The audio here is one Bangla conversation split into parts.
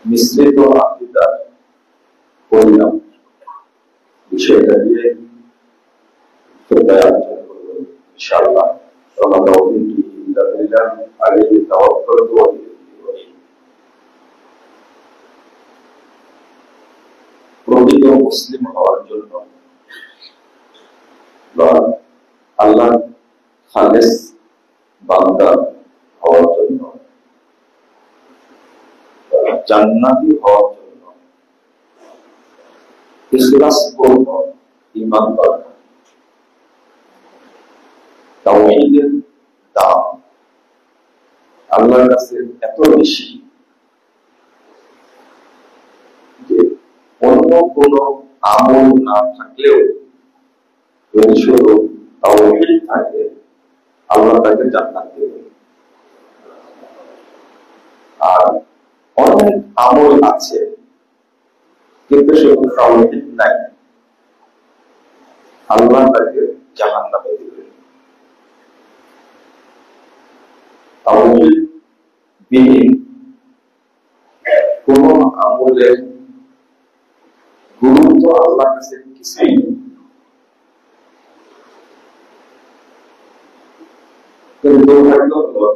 মিশ্রিত আকীদার পরিণাম বিষয়টা নিয়ে আলোচনা করবো ইনশাআল্লাহ। প্রকৃত মুসলিম হওয়ার জন্য বা আল্লাহ খালেস বান্দা হওয়ার জন্য, জান্নাতি হওয়ার জন্য ইখলাসপূর্ণ ঈমান দরকার। তাওহীদের দাম আল্লাহর কাছে এত বেশি যে অন্য কোন আমল না থাকলেও যদি শুধু তাওহীদ থাকে আল্লাহ তাকে জান্নাত দেবে। আর অনেক আমল আছে কিন্তু শুধু তাওহীদ নাই, আল্লাহ তাকে জাহান্নামে দেবে। তাওহীদ বিহীন কোন আমলের গুরুত্ব আল্লাহর কাছে কিছুই নেই। কিন্তু দুর্ভাগ্য হলো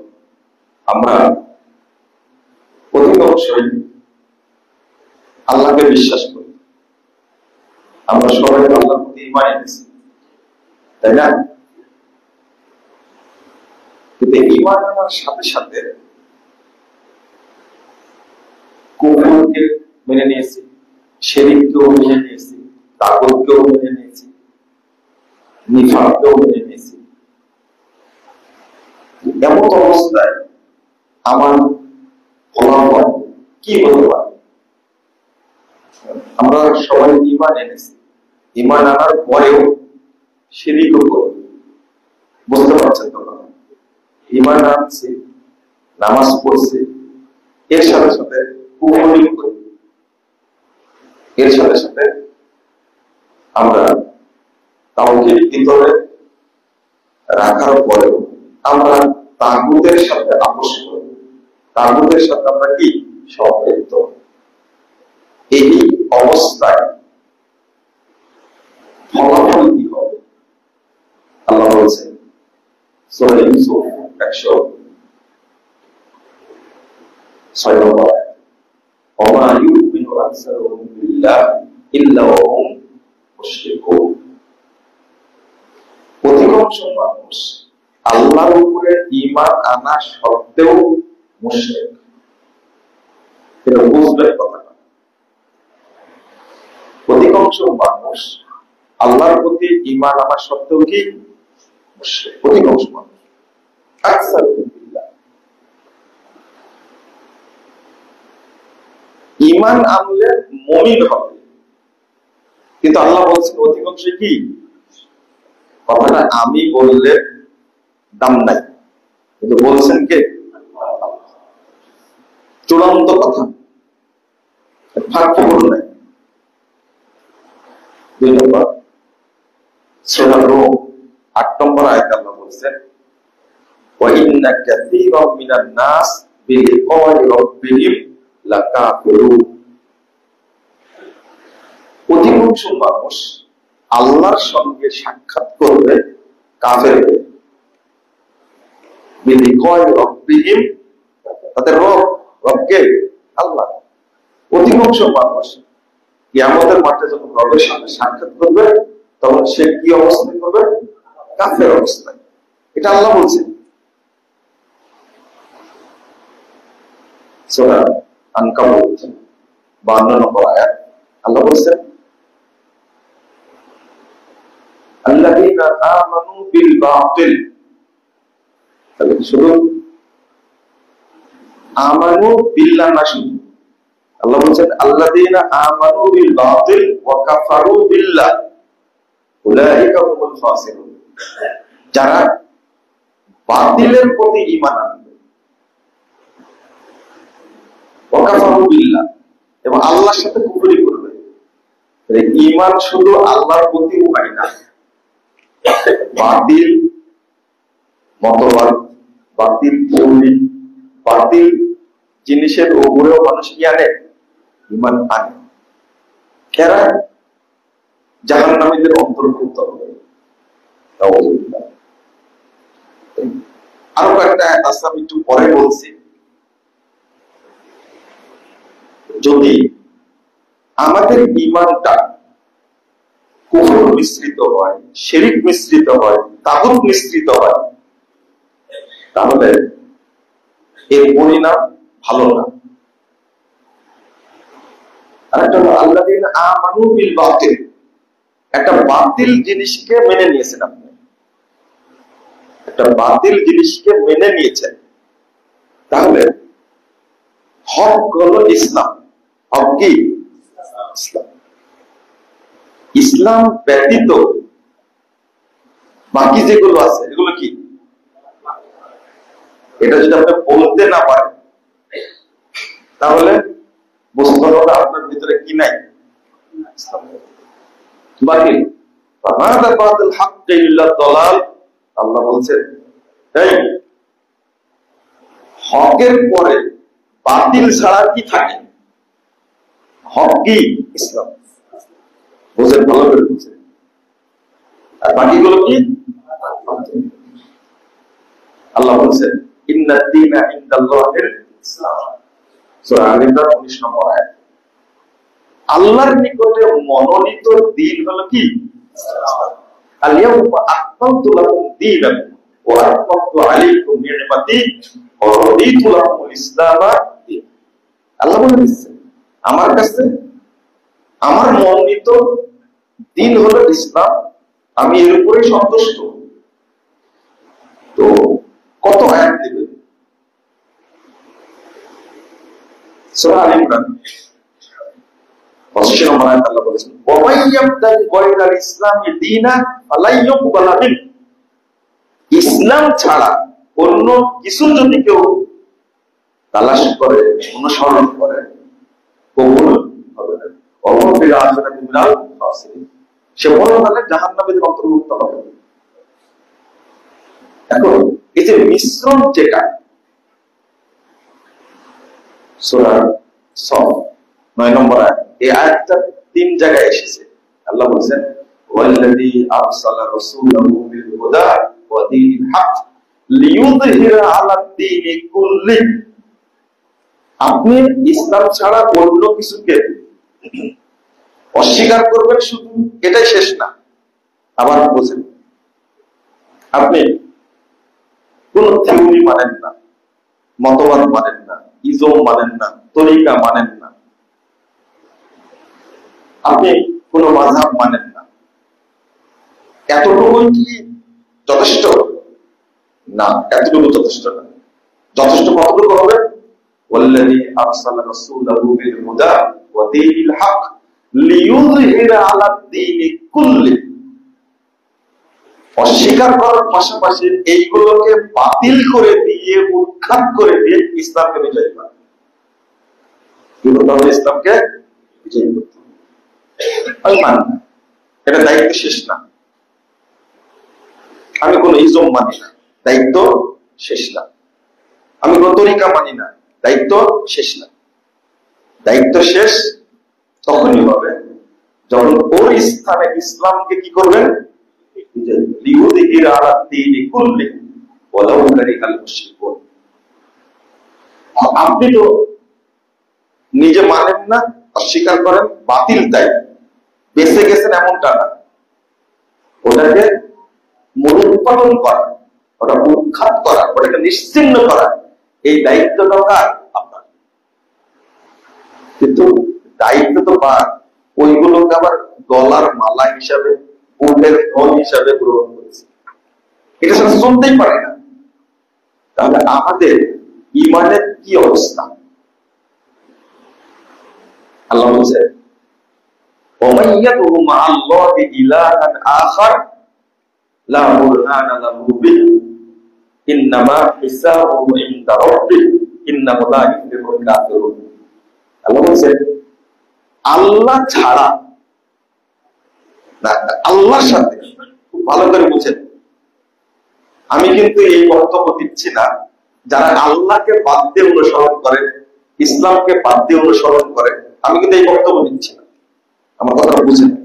আমরা অধিকাংশই আল্লাহকে বিশ্বাস করি, আমরা সবাই আল্লাহর প্রতি ঈমান এনেছি, তাই না? কিন্তু ঈমান আনার সাথে সাথে কুফরকে মেনে নিয়েছি, শিরককেও মেনে নিয়েছি, তাগুতকেও মেনে নিয়েছি, নিফাককেও মেনে নিয়েছি। এমন অবস্থায় আমার ফলাফল কি হতে পারে? আমরা সবাই ঈমান এনেছি, ঈমান আনার পরেও শিরকও করি। বুঝতে পারছেন তো? ঈমান আনছি, নামাজ পড়ছি, এর সাথে সাথে কুফরি করি, এর সাথে সাথে আমরা তাওহীদ ভিতরে রাখার পরেও আমরা তাগুতের সাথে আপোষ করি, তাগুতের সাথে আমরা কি সম্পৃক্ত। এই অবস্থায় ফলাফল কি হবে? আল্লাহ বলছেন সূরা ইউসুফ 106 ওয়া ইউমিনু আকসারুহুম বিল্লাহি ইল্লা ওয়া হুম মুশরিকুন। অধিকাংশ মানুষ আল্লাহর উপরে ঈমান আনা সত্ত্বেও মুশরিক। এটা বুঝবেন কথাটা। অধিকাংশ মানুষ আল্লাহর প্রতি ঈমান আনা সত্ত্বেও কি মুশরিক? অধিকাংশ মানুষ আকসারুহুম বিল্লাহ। ঈমান আনলে মুমিন হবে, কিন্তু আল্লাহ বলছেন অধিকাংশ কি? কথাটা আমি বললে দাম নাই, কিন্তু বলছেন কে? চূড়ান্ত কথা, ফাঁকফোকর নাই। 2 নম্বর সূরা রূম 8 নম্বর আয়াতে আল্লাহ বলছেন ওয়া ইন্না কাসীরাম মিনান নাস বিলিকাই রাব্বিহিম লাকাফিরুন। অধিকাংশ মানুষ আল্লাহর সঙ্গে সাক্ষাৎ করবে কাফের হয়ে। বিলিকাই রাব্বিহিম, তাদের রবকে আল্লাহ। অধিকাংশ মানুষ কিয়ামতের মাঠে যখন রবের সঙ্গে সাক্ষাৎ করবে তখন সে কি অবস্থায় করবে? কাফের অবস্থায়। এটা আল্লাহ বলছেন। সূরা আনকাবুত 52 নম্বর আয়াত আল্লাহ বলছেন আল্লাযীনা আমানু বিল বাতিল। তাহলে শুধু আমানু বিল্লাহ না, শুধু আল্লাহ বলছেন আল্লাযীনা আমানু বিল বাতিল ওয়া কাফারু বিল্লাহ উলাইকা হুমুল ফাসিকুন। যারা বাতিলের প্রতি ঈমান আনবে ওয়া কাফারু বিল্লাহ এবং আল্লাহর সাথে কুফরি করবে। ঈমান শুধু আল্লাহর প্রতি হয় না, বাতিল মতবাদ, বাতিল তৌহিদ, বাতিল জিনিসের উপরেও মানুষ কি আনে? ঈমান আনে, এরা জাহান্নামীদের অন্তর্ভুক্ত হবে। আরো কয়েকটা আয়াত আছে, আমি একটু পরে বলছি। যদি আমাদের ঈমানটা কুফর মিশ্রিত হয়, শিরক মিশ্রিত হয়, তাগুত মিশ্রিত হয়, তাহলে এর পরিণাম ভালো না। আরেকটা হলো আল্লাযীনা আমানু বিল বাতিল, একটা বাতিল জিনিসকে মেনে নিয়েছেন আপনি, একটা বাতিল জিনিসকে মেনে নিয়েছেন, তাহলে হক হলো ইসলাম। হক কি? ইসলাম। ইসলাম ব্যতীত বাকি যেগুলো আছে এগুলো কি? এটা যদি আপনি বলতে না পারেন তাহলে বুঝতে হবে আপনার ভিতরে কি নাই, বাতিল। আল্লাহ বলছেন এই হকের পরে বাতিল ছাড়া কি থাকে? হক কি? ইসলাম। বুঝেন, ভালো করে বুঝেন। আর বাকিগুলো কি? আল্লাহ বলছেন ইন্নাদ দীনা ইনদাল্লাহিল ইসলাম, সূরা আল-ইমরান 19 নম্বর আয়াত। আল্লাহর নিকটে মনোনীত দ্বীন হলো কি? আল-ইয়াউমা আকমালতু লাকুম দীনাকুম ওয়া আতমামতু আলাইকুম নি'মাতি ওয়া রাদিতু লাকুমুল ইসলাম দীন। আল্লাহ বলেছেন আমার কাছে আমার মনোনীত দ্বীন হলো ইসলাম, আমি এর উপরে সন্তুষ্ট। তো কত আয়াত দেবে? সূরা আল-ইমরান 85 নম্বর আয়াত আল্লাহ বলেছেন ওয়া মাইয়াবতাগি গায়রাল ইসলামি দীনা ফালা ইউকবালা মিন। ইসলাম ছাড়া অন্য কিছু যদি কেউ তালাশ করে, অনুসরণ করে, কবুল হবে না। অবফির আখিরাতি মিনাল ফাসিলিন, সে পরকালে জাহান্নামীদের অন্তর্ভুক্ত হবে। এখন এই যে মিশ্রণ যেটা, সূরা সফ 9 নম্বর আয়াত, এই আয়াতটা 3 জায়গায় এসেছে। আল্লাহ বলেছেন ওয়াল্লাযী আরসালা রাসূলাহু বিল হুদা ওয়া দীনিল হক লিইয়ুযহিরা আলাদ দীনি কুল্লিহি। আপনি ইসলাম ছাড়া অন্য কিছুকে অস্বীকার করবেন শুধু, এটাই শেষ না। আবার বলেন আপনি কোন থিওরি মানেন না, মতবাদ মানেন না, ইজম মানেন না, তরিকা মানেন না, আপনি কোন মাযহাব মানেন না, এতটুকুই কি যথেষ্ট? না, এতটুকু যথেষ্ট না। যথেষ্ট কতটুকু হবে? ওয়াল্লাযী আরসালা রাসূলাহু বিল হুদা ওয়া দীনিল হক লিইয়ুযহিরা আলাদ দীনি কুল্লিহি। অস্বীকার করার পাশাপাশি এইগুলোকে বাতিল করে দিয়ে, উৎখাত করে দিয়ে ইসলামকে বিজয় করা। ইসলামকে বিজয় করতে আমি মানি না, এটা দায়িত্ব শেষ না। আমি কোন ইজম মানি না, দায়িত্ব শেষ না। আমি কোন তরিকা মানি না, দায়িত্ব শেষ না। দায়িত্ব শেষ তখনই হবে যখন ওর স্থানে ইসলামকে কি করবেন? আপনি তো নিজে মানেন না, অস্বীকার করেন, বাতিল তাই বেঁচে গেছেন এমনটা না। ওটাকে মূলোৎপাটন করা, ওটা উৎখাত করা, ওটাকে নিশ্চিহ্ন করা, এই দায়িত্বটা কার? আপনার। কিন্তু দায়িত্ব তো পার, ওইগুলোকে আবার গলার মালা হিসাবে, উটের ফল হিসাবে গ্রহণ করেছে, এটা সাথে চলতেই পারে না। তাহলে আমাদের ঈমানের কি অবস্থা? আল্লাহ বলছে ওমাইয়াতু মা'আল্লাহি ইলাহান আখার লা বুরহানা লাহু বিহি ইন্নামা হিসাবুহু ইনদা রাব্বিহি ইন্নাহু লা ইফলিহুল কাফিরুন। আল্লাহ বলছে আল্লাহ ছাড়া, না আল্লাহর সাথে, খুব ভালো করে বুঝেন, আমি কিন্তু এই বক্তব্য দিচ্ছি না যারা আল্লাহকে বাদ দিয়ে অনুসরণ করে, ইসলামকে বাদ দিয়ে অনুসরণ করে, আমি কিন্তু এই বক্তব্য দিচ্ছি না, আমার কথাটা বুঝে না।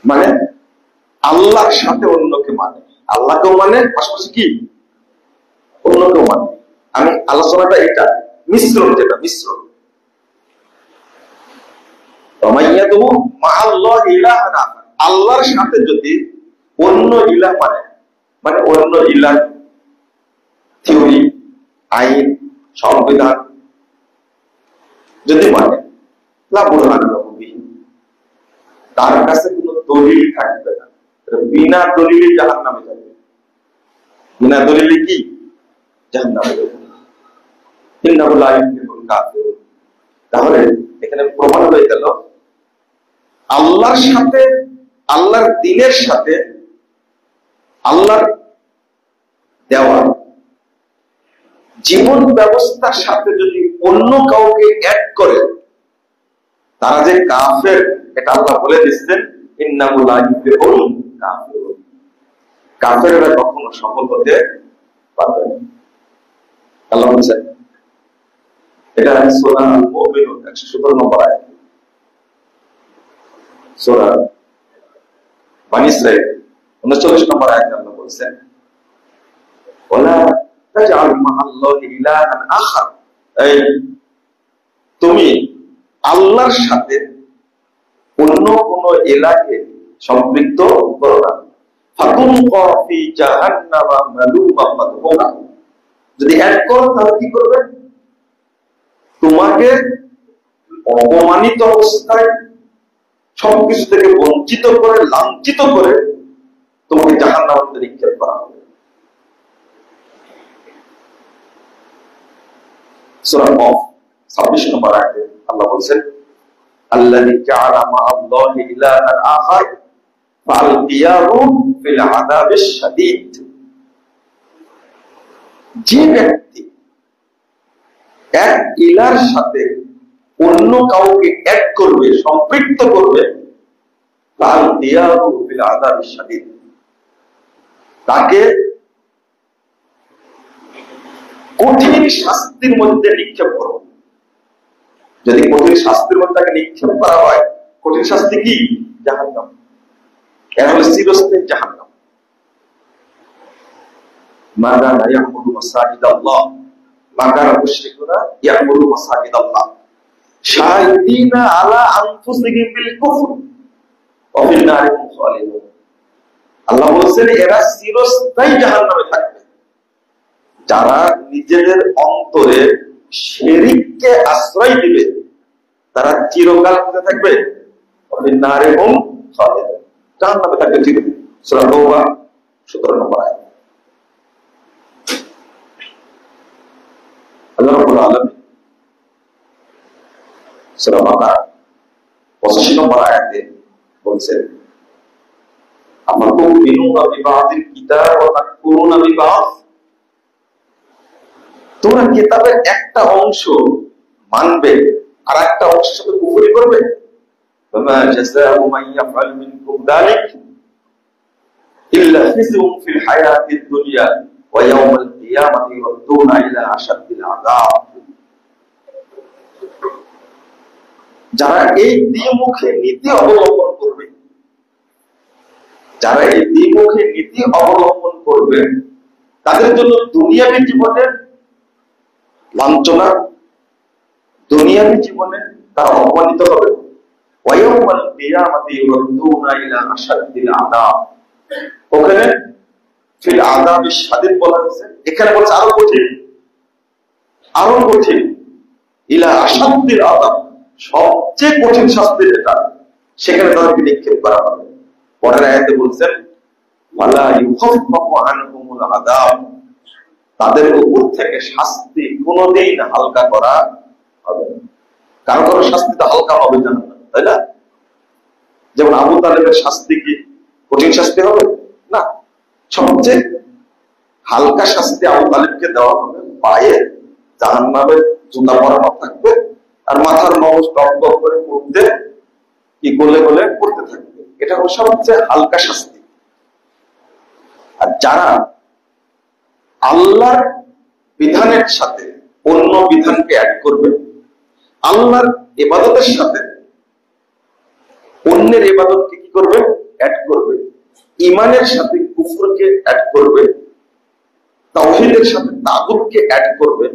মানে আল্লাহর সাথে অন্যকে মানে, আল্লাহকেও মানে, পাশাপাশি কি অন্যকেও মানে। আমি আলোচনাটা এটা মিশ্রণ, যেটা মিশ্রণ। আল্লাহর সাথে যদি অন্য ইলাহ মানে, মানে অন্য ইলাহ থিওরি, আইন, সংবিধান যদি মানে, তার কাছে কোনো দলিল থাকবে না, বিনা দলিলে জাহান্নামে যাবে। বিনা দলিলে কি জাহান্নামে যাবে। তাহলে এখানে প্রমাণ হয়ে গেল আল্লাহর সাথে, আল্লাহর দ্বীনের সাথে, আল্লাহর দেওয়া জীবন ব্যবস্থার সাথে যদি অন্য কাউকে অ্যাড করে, তারা যে কাফের, এটা আল্লাহ বলে দিচ্ছেন, ইন্নাহু লা ইফলিহুল কাফিরুন। কাফেররা কখনো সফল হতে পারবে না। আল্লাহ বলেছেন, এটা সূরা মুমিনুন 117 নম্বর আয়াত। সূরা বনী ইসরাঈল 39 নম্বর আয়াতে আল্লাহ বলেছেন, ওয়ালা তাজআল মা'আল্লাহি ইলাহান আখার, এই তুমি আল্লাহর সাথে অন্য কোন ইলাহকে সম্পৃক্ত করো না। ফাতুলকা ফি জাহান্নামা মালুমান মাদহুরা, যদি অ্যাড করো তাহলে কি করবে? তোমাকে অপমানিত অবস্থায়, সবকিছু থেকে বঞ্চিত করে, লাঞ্ছিত করে তোমাকে জাহান্নামে নিক্ষেপ করা হবে। সূরা কফ 26 নম্বর আয়াতে আল্লাহ বলেন, আল্লাযী জাআলা মা'আল্লাহি ইলাহান আখার ফাআলকিয়াহু ফিল আযাবিশ শাদীদ। যে ব্যক্তি এক ইলার সাথে অন্য কাউকে এক করবে, সম্পৃক্ত করবে, ফাআলকিয়াহু ফিল আযাবিশ শাদীদ, তাকে কঠিন শাস্তির মধ্যে নিক্ষেপ করো। যদি কঠিন শাস্তির মধ্যে তাকে নিক্ষেপ করা হয়, কঠিন শাস্তি কি? জাহান্নাম। এর হলো চিরস্থায়ী জাহান্নাম। মা কানা ইয়া'মুরু মাসাজিদাল্লাহ, মা কানা মুশরিকুনা ইয়া'মুরু মাসাজিদাল্লাহ শাহিদিনা আলা আনফুসিহিম বিল কুফর ওয়া ফিন নারি হুম খালিদুন। আল্লাহ বলেন, এরা চিরস্থায়ী জাহান্নামে থাকবে যারা নিজেদের অন্তরে শিরককে আশ্রয় দিবে, তারা চিরকাল কোথায় থাকবে? ওয়া ফিন নারি হুম খালিদুন, জাহান্নামে থাকবে চিরকাল। সূরা তাওবা 17 নম্বর আয়াত। আল্লাহ রাব্বুল আলামিন সূরা বাকারা 85 নম্বর আয়াতে বলেছেন, আফাতুমিনুনা বিবাদিল কিতাব ওয়া তাকফুরুনা বিবাদ, তোমরা কিতাবের একটা অংশ মানবে আর একটা অংশের সাথে কুফরি করবে। ফামা জাযাউ মান ইয়াফআল মিনকুম যালিক ইল্লা খিজুন ফিল হায়াতিদ দুনিয়া ওয়া ইয়াউমাল কিয়ামাতি ইউরদুনা ইলা আশাদ্দিল আযাব। যারা এই দ্বিমুখী নীতি অবলম্বন করবে, যারা এই দ্বিমুখী নীতি অবলম্বন করবে, তাদের জন্য দুনিয়াবী জীবনের লাঞ্ছনা, দুনিয়াবী জীবনে তারা অপমানিত হবে। ওয়ায়াউমাল কিয়ামাতি ইউরদুনা ইলা আশাদ্দিল আযাব, ওখানে ফিল আযাবিশ শাদীদ বলা হয়েছে, এখানে বলছে আরো কঠিন, আরো কঠিন, ইলা আশাদ্দিল আযাব, সবচেয়ে কঠিন শাস্তি যেটা, সেখানে তাদেরকে নিক্ষেপ করা হবে। পরের আয়াতে বলছেন, ওয়ালা ইউখাফফাফু আনহুমুল আযাব, তাদের উপর থেকে শাস্তি কোনদিন হালকা করা হবে না। কারো কারো শাস্তি তো হালকা হবে জাহান্নাম, তাই না? যেমন আবু তালেবের শাস্তি কি কঠিন শাস্তি হবে? না, সবচেয়ে হালকা শাস্তি আবু তালেবকে দেওয়া হবে। পায়ে জাহান্নামের জুতা পরানো থাকবে আর মাথার মগজ টক টক করে পড়তে, কি গলে গলে পড়তে থাকবে। এটা হলো সবচেয়ে হালকা শাস্তি। আর যারা আল্লাহর বিধানের সাথে অন্য বিধানকে অ্যাড করবে, আল্লাহর ইবাদতের সাথে অন্যের ইবাদতকে কি করবে? অ্যাড করবে। ঈমানের সাথে কুফরকে অ্যাড করবে, তাওহীদের সাথে তাগুতকে অ্যাড করবে।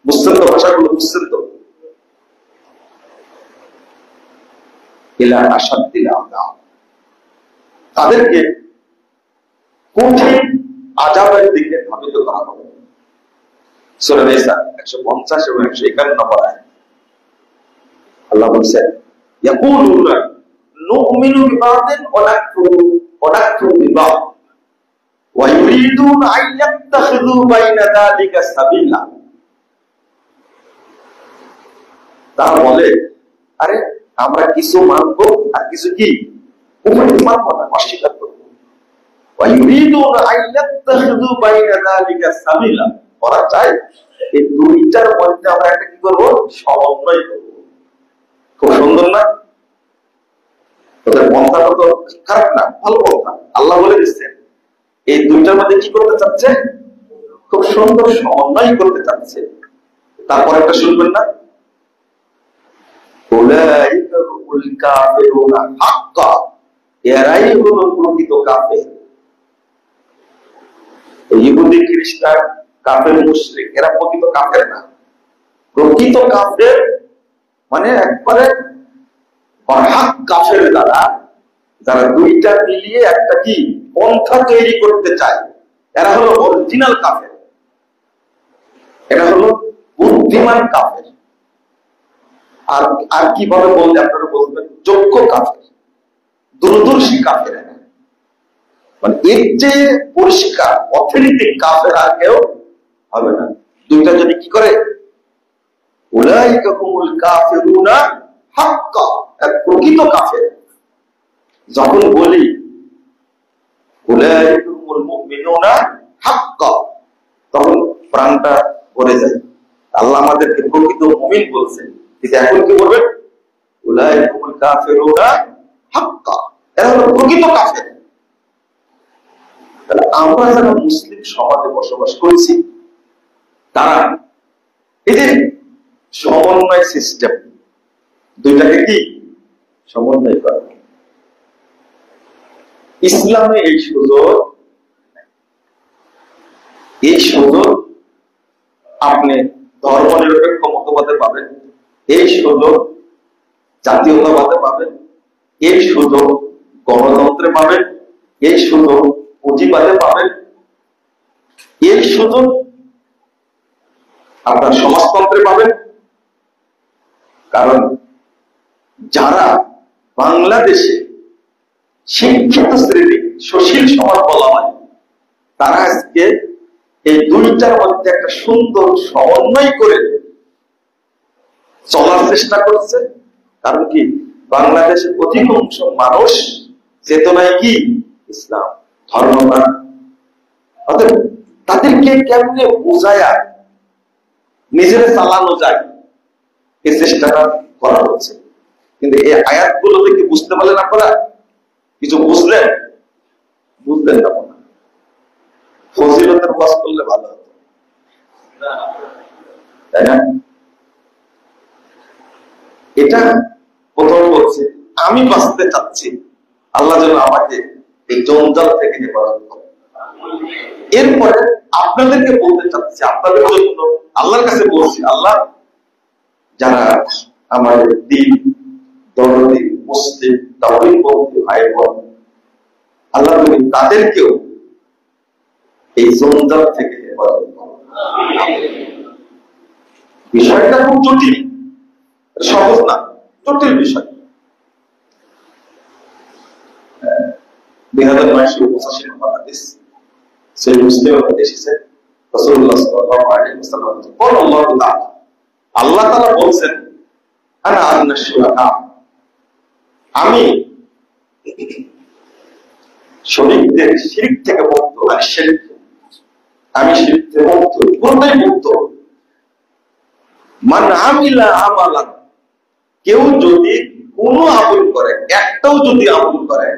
বুঝছেন তো ভাষাগুলো? বুঝছেন তো? ইলা আশাদ্দিল আযাব, তাদেরকে কঠিন আযাবের দিকে ধাবিত করা হবে। সূরা নিসা 150 এবং 151 নম্বর আয়াত আল্লাহ বলেন, ইয়াকুলুনা নুমিনু বিবাদিন ওয়া নাকফুরু বিবাদ ওয়া ইউরিদুনা আন ইয়াত্তাখিযু বাইনা যালিকা সাবিলা। তারা বলে, আরে আমরা কিছু মানবো আর কিছু কি মানবো না, অস্বীকার করবো। ওয়া ইউরিদুনা আন ইয়াত্তাখিযু বাইনা যালিকা সাবিলা, ওরা চায় এই দুইটার মধ্যে আমরা একটা কি করবো? সমন্বয় করবো। খুব সুন্দর না? ওদের পন্থাটা তো খারাপ না, ভালো পন্থা। আল্লাহ বলে দিচ্ছেন এই দুইটার মধ্যে কি করতে চাচ্ছে? খুব সুন্দর সমন্বয় করতে চাচ্ছে। তারপর একটা শুনবেন না, উলাইকা হুমুল কাফিরুনা হাক্কা, এরাই হলো প্রকৃত কাফের। ইহুদি খ্রিস্টান কাফের মুশরিক এরা প্রকৃত কাফের না। প্রকৃত কাফের মানে একবারে বাহাক কাফের দ্বারা, যারা দুইটা মিলিয়ে একটা কি পন্থা তৈরি করতে চায়, এরা হলো অরিজিনাল কাফের। এরা হলো বুদ্ধিমান কাফের। আর আর কিভাবে বলতে আপনারা বলবেন? যোগ্য কাফের, দূরদর্শী কাফের। মানে এর যে পরিষ্কার অথেন্টিক কাফের আর কেউ হবে না। দুইটা যদি কি করে, উলাইকা হুমুল কাফিরুনা হাক্কা, প্রকৃত কাফের। যখন বলি উলাইকা হুমুল মুমিনুনা হাক্কা, তখন প্রাণটা ভরে যায়। আল্লাহ আমাদেরকে প্রকৃত মুমিন বলছেন, কিন্তু এখন কি বলবেন? উলাইকা হুমুল কাফিরুনা হাক্কা, এরা হলো প্রকৃত কাফের। তাহলে আমরা যারা মুসলিম সমাজে বসবাস করছি, তারা এই যে সমন্বয় সিস্টেম, দুইটাকে কি সমন্বয় করে। ইসলামে এই সুযোগ আপনি ধর্মনিরপেক্ষ মতবাদে পাবেন, এই সুযোগ জাতীয়তাবাদে পাবেন, এই সুযোগ গণতন্ত্রে পাবেন, এই সুযোগ পুঁজিবাদে পাবেন, এই সুযোগ আপনার সমাজতন্ত্রে পাবেন। কারণ যারা বাংলাদেশে শিক্ষিত শ্রেণী, সুশীল সমাজ বলা হয়, তারা আজকে এই দুইটার মধ্যে একটা সুন্দর সমন্বয় করে চলার চেষ্টা করছে। কারণ কি, বাংলাদেশের অধিকাংশ মানুষ চেতনায় কি ইসলাম ধর্মপ্রাণ। অতএব তাদেরকে কেমনে বোঝায়া নিজেরা চালানো যায়, এই চেষ্টাটা করা হচ্ছে। কিন্তু এই আয়াতগুলো থেকে বুঝতে পারলেন আপনারা? কিছু বুঝলেন? বুঝলেন না? ফজিলতের ওয়াজ করলে ভালো হতো, তাই না? এটা প্রথম বলছে, আমি বাঁচতে চাচ্ছি, আল্লাহ যেন আমাকে এই জঞ্জাল থেকে হেফাজত করে। এরপরে আপনাদেরকে বলতে চাচ্ছি, আপনাদের জন্য আল্লাহর কাছে বলছি, আল্লাহ যারা আমাদের দিন দরদি মুসলিম তাওহীদপন্থী ভাই বোন, আল্লাহ তুমি তাদেরকেও এই জঞ্জাল থেকে হেফাজত করো। বিষয়টা খুব জটিল, সহজ না, জটিল বিষয়। 2985 নম্বর হাদিস সহিহ মুসলিমে এসেছে, রাসূলুল্লাহ সাল্লাল্লাহু আলাইহি ওয়াসাল্লাম বলেন, আল্লাহ তাআলা বলেন, আনা আগনাশ শুরাকা, আমি শরীকদের শিরক থেকে মুক্ত। আমি শিরক থেকে মুক্ত, পুরোটাই মুক্ত। মান আমিলা আমালান, কেউ যদি কোনো আমল করে, একটাও যদি আমল করে,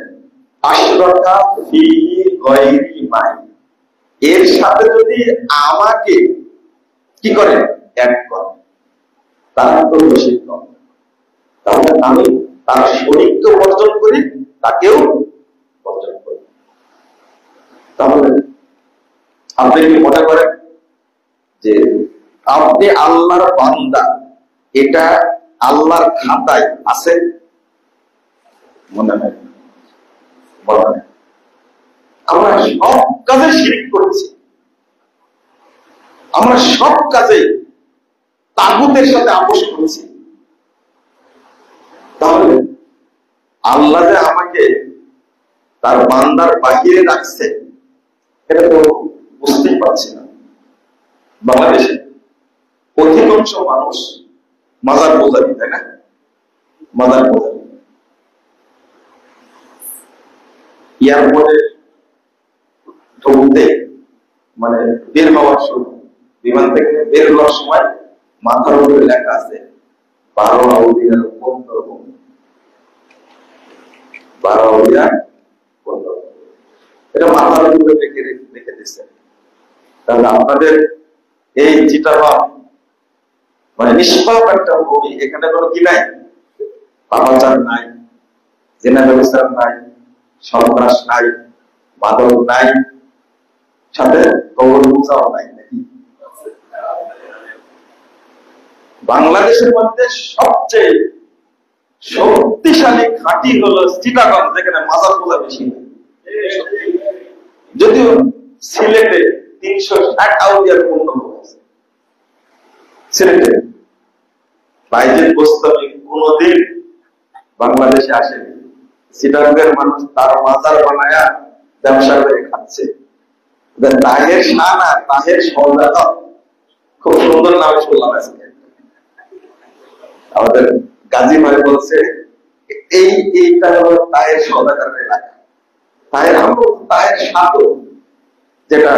আশরাকা ফিহি গায়রি মাই, এর সাথে যদি আমাকে কি করে অ্যাড করে, তারা করবে সেই কম। তাহলে আমি তার শরীরকে বর্জন করি, তাকেও বর্জন করি। তাহলে আপনি কি মনে করেন যে আপনি আল্লাহর বান্দা, এটা আল্লাহর খাতায় আছে? মনে হয় বলা হয় আমরা সব কাজে শিরক করেছি, আমরা সব কাজে তাগুতের সাথে আপোষ করেছি। তাহলে আল্লাহ যে আমাকে তার বান্দার বাহিরে রাখছে, এটা তো বুঝতেই পারছি না। বাংলাদেশে অধিকাংশ মানুষ মাজার পূজারী, তাই না? মাজার পূজারী। এয়ারপোর্টে ঢুকতে মানে বের হওয়ার সময়, বিমান থেকে বের হওয়ার সময় মাথার উপরে লেখা আছে 12 আউলিয়ার 15। 12 আউলিয়া 15, এটা মাথার উপরে রেখে দিচ্ছে। তাহলে আপনাদের এই চিটাগাং মানে নিষ্পাপ একটা ভূমি, এখানে কোনো কি নাই? পাপাচার নাই, জেনা ব্যবস্থা নাই, সন্ত্রাস নাই, মাদক নাই, সাথে কবর পূজাও নাই নাকি? বাংলাদেশের মধ্যে সবচেয়ে শক্তিশালী ঘাঁটি হলো চিটাগাং, যেখানে মাজার পূজা বেশি। যদিও সিলেটে 360 আউলিয়ার পূর্ণ আছে। সিলেটে বাইজেদ গোস্তামি কোনদিন বাংলাদেশে আসেনি। চিটাগাংয়ের মানুষ তার মাজার বানায়া ব্যবসা করে খাচ্ছে। তাহের শাহ না, তাহের সওদাগর, খুব সুন্দর নামে শুনলাম আজকে। আমাদের গাজী ভাই বলছে এইটা হলো তাহের সওদাগরের এলাকা। তাহের আমল, তাহের শাহ, যেটা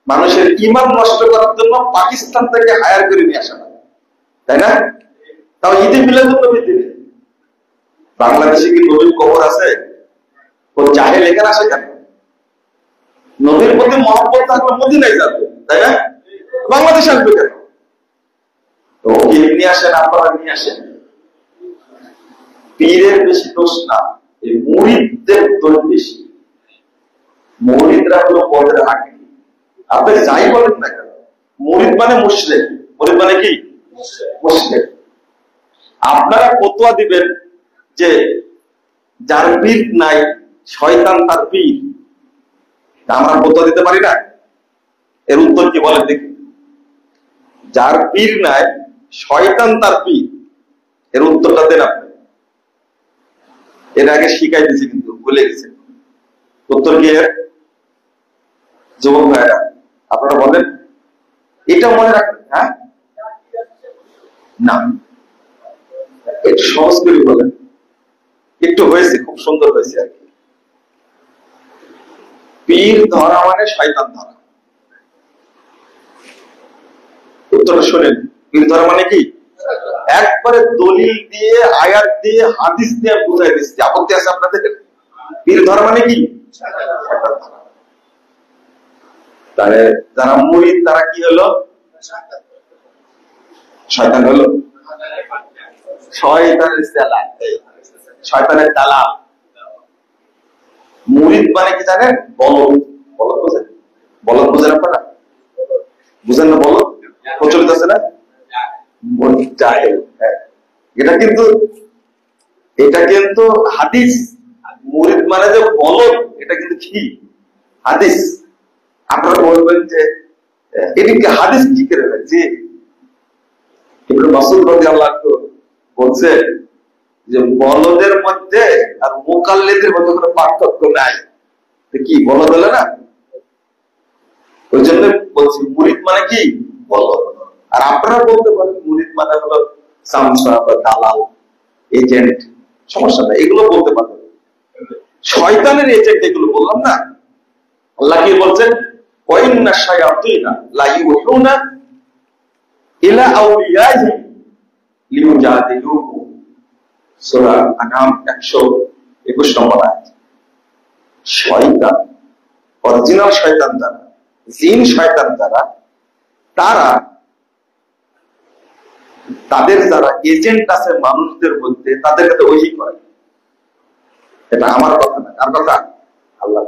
মানুষের ঈমান নষ্ট করার জন্য পাকিস্তান থেকে হায়ার করে নিয়ে আসা হয়, তাই না? তাও ঈদে মিলাদুন নবীর দিনে বাংলাদেশে কি নবীর কবর আছে? ও জাহেল এখানে আসে কেন? নবীর প্রতি মহব্বত থাকলে মদিনায় যাবে, তাই না? বাংলাদেশে আসবে কেন? তো ওকে নিয়ে আসেন, আপনারা নিয়ে আসেন। পীরের বেশি দোষ না, এই মুরিদদের দোষ বেশি। মুরিদরা হলো পদের আগে। আপনি যাই বলেন না কেন, মুরিদ মানে মুশরিক। মুরিদ মানে কি? মুশরিক। আপনারা ফতোয়া দিবেন যে যার পীর নাই শয়তান তার পীর, আমরা ফতোয়া দিতে পারি না? এর উত্তর কি বলেন দেখি? যার পীর নাই শয়তান তার পীর, এর উত্তরটা দেন আপনি। এর আগে শিখাই দিয়েছি কিন্তু ভুলে গেছে। উত্তর কি? যুবক ভাইরা আপনারা বলেন, এটা মনে রাখবেন। হ্যাঁ না, একটু সহজ করে বলেন। একটু হয়েছে, খুব সুন্দর হয়েছে আর কি। পীর ধরা মানে শয়তান ধরা। উত্তরটা শোনেন, পীর ধরা মানে কি? একবারে দলিল দিয়ে, আয়াত দিয়ে, হাদিস দিয়ে বুঝাই দিচ্ছি। আপত্তি আছে আপনাদের? পীর ধরা মানে কি? শয়তান ধরা। তাহলে যারা মুরিদ তারা কি হলো? শয়তান হলো। শয়তানের চেলা, শয়তানের দালাল। মুরিদ মানে কি জানেন? বলদ। বলদ বোঝেন? বলদ বোঝেন আপনারা? বুঝেন না? বলদ প্রচলিত আছে না? এটা কিন্তু হাদিস। মুরিদ মানে যে বলদ, এটা কিন্তু কি? হাদিস। আপনারা বলবেন যে এটিকে হাদিস কি করে যে ইবনে মাসউদ রাদিয়াল্লাহু আনহু বলছে যে বলদের মধ্যে আর মুকাল্লিদের মধ্যে কোনো পার্থক্য নাই। কি বলদ হলো না? ওই জন্য বলছি মুরিদ মানে কি? বলদ। আর আপনারা বলতে পারেন মুরিদ মানে হলো সামসা বা দালাল, এজেন্ট, সমস্যা নাই, এগুলো বলতে পারবেন। শয়তানের এজেন্ট এগুলো বললাম না। আল্লাহ কি বলছেন? ওয়াইন্না শায়াতিনা লা ইউহুনা ইলা আউলিয়াহি লিউজাদিলুহু। সূরা আনাম 121 নম্বর আয়াত। শয়তান, অরিজিনাল শয়তান যারা, জিন শয়তান যারা, তারা তাদের যারা এজেন্ট আছে মানুষদের মধ্যে, তাদের কাছে ওহি করে। এটা আমার কথা না, আর কথা আল্লাহ।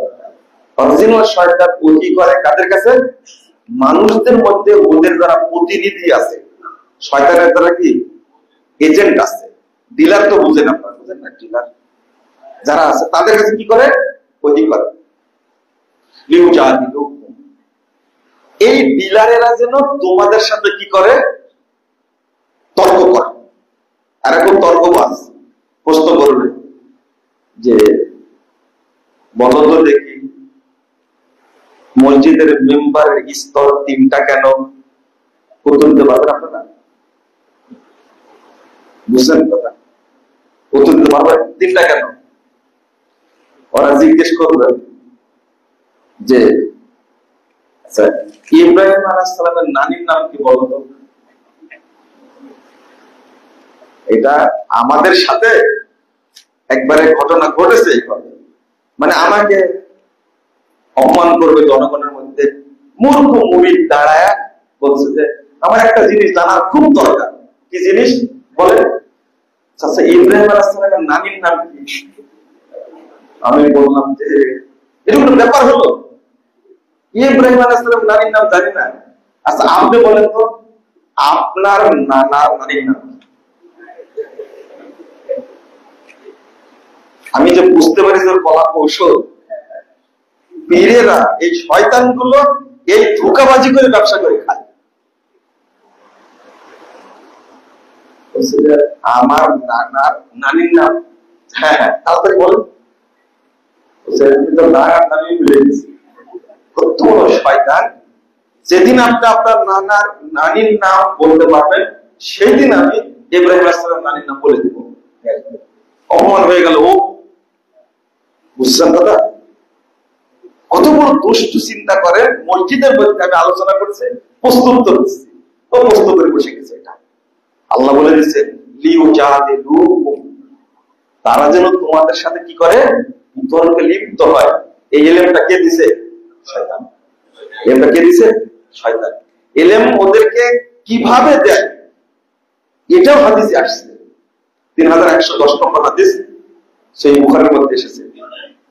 অরিজিনাল শয়তান ওহি করে কাদের কাছে? মানুষদের মধ্যে ওদের যারা প্রতিনিধি আছে, শয়তানের যারা কি এজেন্ট আছে, ডিলার তো বুঝেন আপনারা, বুঝেন না? ডিলার যারা আছে তাদের কাছে কি করে? ওহি করে। এই ডিলারেরা যেন তোমাদের সাথে কি করে? তর্ক করে। আর এখন তর্কবাজ প্রশ্ন করবে যে বলো তো দেখি, মসজিদের মেম্বারের স্তর 3টা কেন? উত্তর দিতে পারবেন আপনারা? বুঝলেন কথা? উত্তর দিতে পারবেন 3টা কেন? ওরা জিজ্ঞেস করবে যে আচ্ছা, ইব্রাহিম আলাইহিস সালামের নানির নাম কি বলতো? এটা আমাদের সাথে একবারে ঘটনা ঘটেছে। মানে আমাকে অপমান করবে জনগণের মধ্যে। মূর্খ মুরিদ দাঁড়ায় বলছে যে আমার একটা জিনিস জানার খুব দরকার। কি জিনিস বলে? আচ্ছা, ইব্রাহিম আলাইহিস সালামের নানির নাম কি? আমি বললাম যে এরকম ব্যাপার হলো, ইব্রাহিম আলাইহিস সালামের নানির নাম জানি না। আচ্ছা আপনি বলেন তো আপনার নানার নানির নাম? আমি যে বুঝতে পারি যে কলা কৌশল, পীরেরা এই শয়তান গুলো এই ধোঁকাবাজি করে ব্যবসা করে খায়। আমার নানার নানির নাম? হ্যাঁ হ্যাঁ, তাড়াতাড়ি বলেন। নানার নানি ভুলে গেছি। কত বড় শয়তান! যেদিন আপনি আপনার নানার নানির নাম বলতে পারবেন, সেই দিন আমি ইব্রাহিম আলাইহিস সালামের নানির নাম বলে দিব। অপমান হয়ে গেল ও। বুঝছেন কথা? কত বড় দুষ্ট চিন্তা করে। মসজিদের মধ্যে আমি আলোচনা করছি, প্রস্তুত করছি, ও প্রস্তুত করে বসে গেছে। এটা আল্লাহ বলে দিচ্ছে তারা যেন তোমাদের সাথে কি করে? বিতর্কে লিপ্ত হয়। এই এলেমটা কে দিছে? শয়তান। এলেমটা কে দিছে? শয়তান। এলেম ওদেরকে কিভাবে দেয় এটাও হাদিসে আসছে। 3110 নম্বর হাদিস, সেই বুখারীর মধ্যে এসেছে।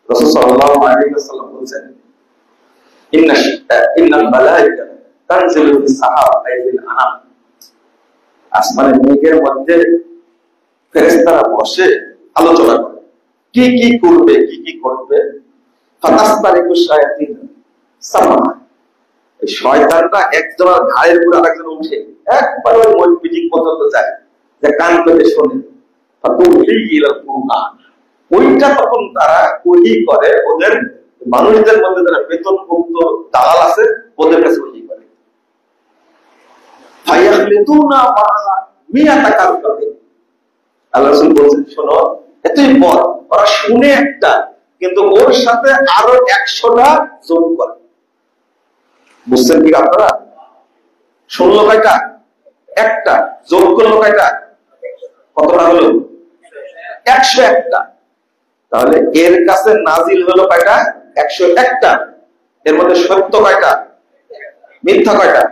রাসূল সাল্লাল্লাহু আলাইহি ওয়াসাল্লাম বলেছেন, ইন্নাল মালায়েকা তানজিলু ফিস সাহাব আইদিল আনাম। আসমানের মেঘের মধ্যে ফেরেশতারা বসে আলোচনা করে কি কি করবে, কি কি করবে। ফাতাসতারিকু শায়াতিন সামা, এই শয়তানরা একজনের ঘাড়ের উপর আরেকজন উঠে একবার ওই মিটিং পর্যন্ত যায়, যে কান পেতে শোনে। ওইটা তখন তারা ওহি করে ওদের মানুষদের মধ্যে যারা বেতনভুক্ত দালাল আছে ওদের কাছে ওহি করে। আল্লাহ রাসূল বলছেন, শোনো, এতই পথ ওরা শুনে একটা, কিন্তু ওর সাথে আরো 100টা যোগ করে। বুঝছেন কি আপনারা? শুনলো কয়টা? একটা। যোগ করলো কয়টা? কতটা হলো? 101টা। তাহলে এর কাছে নাজিল হলো কয়টা? 101টা। এর মধ্যে সত্য কয়টা? মিথ্যা কয়টা?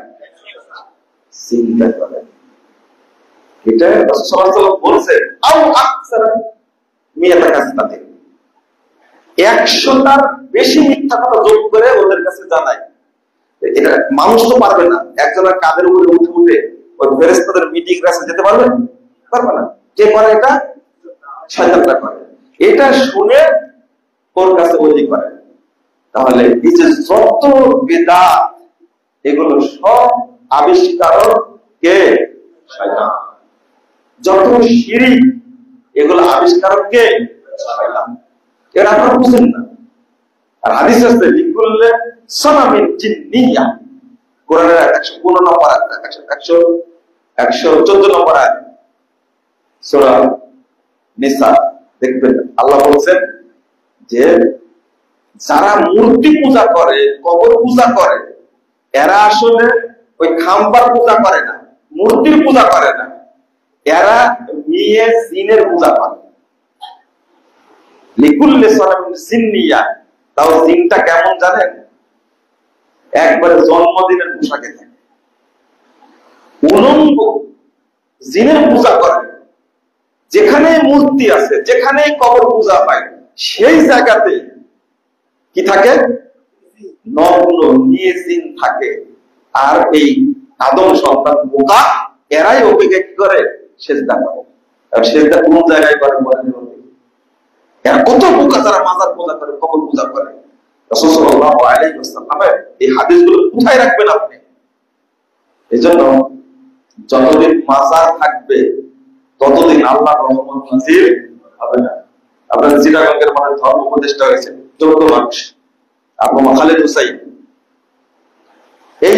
চিন্তা করেন। এটা রাসূল সাল্লাল্লাহু আলাইহি ওয়াসাল্লাম বলেছেন, আও আকসার মিয়াতা কাসনাতে, 100টার বেশি মিথ্যা কথা যোগ করে ওদের কাছে জানায়। এটা মানুষ তো পারবে না, একজনের কাঁধের উপরে উঠে উঠে ওই ফেরেশতাদের মিটিং ক্লাসে যেতে পারবে না। কে করে এটা? শয়তানরা করে। এটা শুনে ওর কাছে ওহি করে। তাহলে এই যে যত বিদআত, এগুলো সব আবিষ্কারক কে? শয়তান। যত শিরক, এগুলো আবিষ্কারক কে? শয়তান। এটা আপনারা বুঝেন না। আর হাদিস আছে, লিকুল্লি সানামিন জিন্নিয়া, কোরআনের 115 নম্বর আয়াত, 114 নম্বর আয়াত, সূরা নিসা দেখবেন। আল্লাহ বলছেন যে যারা মূর্তি পূজা করে, কবর পূজা করে, এরা আসলে ওই খাম্বার পূজা করে না, মূর্তির পূজা করে না, এরা নিয়ে জিনের পূজা করে। লিকুল্লি সানামিন জিন্নিয়া, তাও জিনটা কেমন জানেন? একবারে জন্মদিনের পোশাকে থাকে, উলঙ্গ, জিনের পূজা করে, যেখানে মূর্তি আছে, যেখানে কবর পূজা পায়, সেই জায়গাতে কি থাকে? নগ্ন নিয়ে জিন থাকে। আর এই আদম সন্তান বোকা, এরাই ওকে কি করে? সেজদা করে। আর সেজদা কোন জায়গায় করে বলেন? এরা কত বোকা যারা মাজার পূজা করে, কবর পূজা করে। রাসূল সাল্লাল্লাহু আলাইহি ওয়াসাল্লামের এই হাদিসগুলো কোথায় রাখবেন আপনি? এজন্য যতদিন মাজার থাকবে ততদিন আল্লাহর রহমত নাযিল হবে না। আপনার চিটাগঙ্গের মানে ধর্ম উপদেষ্টা হয়েছে যোগ্য মানুষ আবু খালেদ হুসাইন, এই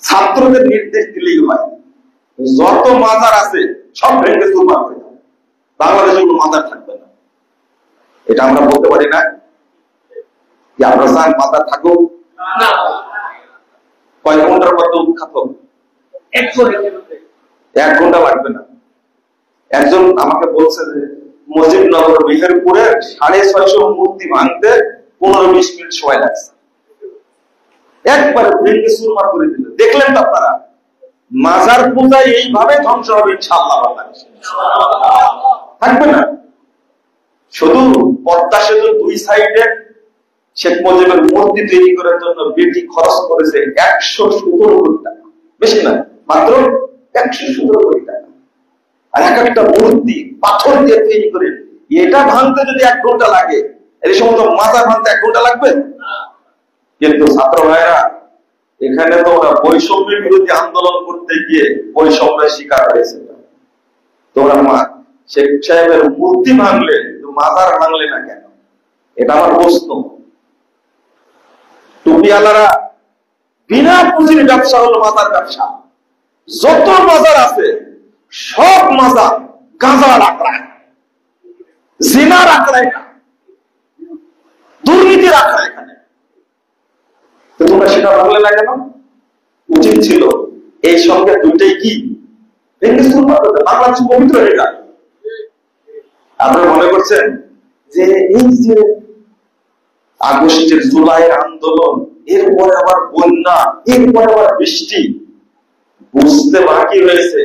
ছাত্রদের নির্দেশ দিলেই হয় যত মাজার আছে সব ভেঙে চুরমার হয়ে যাবে, বাংলাদেশে কোনো মাজার থাকবে না। এটা আমরা বলতে পারি না যে আমরা চান মাজার থাকুক? কয় ঘন্টার মধ্যে উৎখাত হবে? 1 ঘন্টা লাগবে না। একজন আমাকে বলছে যে মুজিবনগর মেহেরপুরে 650 মূর্তি ভাঙতে 15-20 মিনিট সময় লাগছে, একবারে ভেঙে চুরমার করে দিল। দেখলেন তো আপনারা, মাজার পূজায় এইভাবে ধ্বংস হবে ইনশাআল্লাহ, বাংলাদেশে থাকবে না। শুধু পদ্মা সেতুর 2 সাইডে শেখ মুজিবের মূর্তি তৈরি করার জন্য বেটি খরচ করেছে 117 কোটি টাকা, বেশি না, মাত্র 117 কোটি টাকা। আর একটা মূর্তি পাথর দিয়ে তৈরি করে এটা ভাঙতে যদি 1 ঘন্টা লাগে, এই সমস্ত মাজার ভাঙতে 1 ঘন্টা লাগবে? কিন্তু ছাত্র ভাইরা, এখানে তো ওরা বৈষম্যের বিরুদ্ধে আন্দোলন করতে গিয়ে বৈষম্যের শিকার হয়েছে। তোমরা শেখ সাহেবের মূর্তি ভাঙলে, মাজার ভাঙলে না কেন? এটা আমার প্রশ্ন। টুপিওয়ালারা বিনা পুঁজির ব্যবসা হলো মাজার ব্যবসা। যত মাজার আছে সব মাজার গাঁজার আঁকড়ায়, জিনার আঁকড়ায় না, দুর্নীতির আঁকড়ায়। এখানে তো তোমরা সেটা ভাঙলে না কেন? উচিত ছিল এই সঙ্গে দুইটাই কি বাংলাদেশ পবিত্র হয়ে যায়। আপনারা মনে করছেন যে এই যে আগস্টের জুলাইয়ের আন্দোলন, এরপরে আবার বন্যা, এরপরে আবার বৃষ্টি, বুঝতে বাকি রয়েছে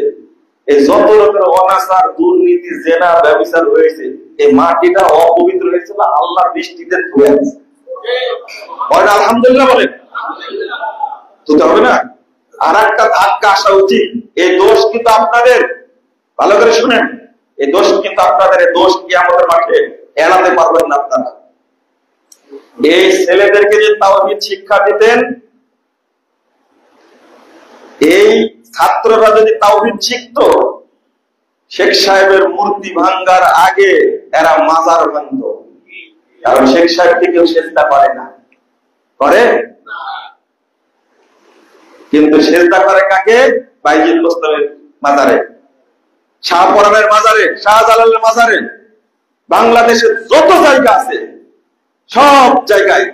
এই যত রকমের অনাচার, দুর্নীতি, জেনা, ব্যভিচার হয়েছে, এই মাটিটা অপবিত্র হয়েছিল, আল্লাহ বৃষ্টিতে ধুয়ে আছে। আলহামদুলিল্লাহ বলেন তো হবে না? আর একটা ধাক্কা আসা উচিত। এই দোষ কিন্তু আপনাদের, ভালো করে শুনেন, এই দোষ কিন্তু আপনাদের, এই দোষ কিয়ামতের মাঠে এড়াতে পারবেন না আপনারা। এই ছেলেদেরকে যে তাওহীদ শিক্ষা দিতেন, এই ছাত্ররা যদি তাওহীদ শিখতো, শেখ সাহেবের মূর্তি ভাঙ্গার আগে এরা মাজার ভাঙত। কারণ শেখ সাহেবকে কেউ সেজদা করে না, করে? কিন্তু সেজদা করে কাকে? বাইজিদ বোস্তামের মাজারে, শাহপরানের মাজারে, শাহজালালের মাজারে। বাংলাদেশের যত জায়গা আছে সব জায়গায়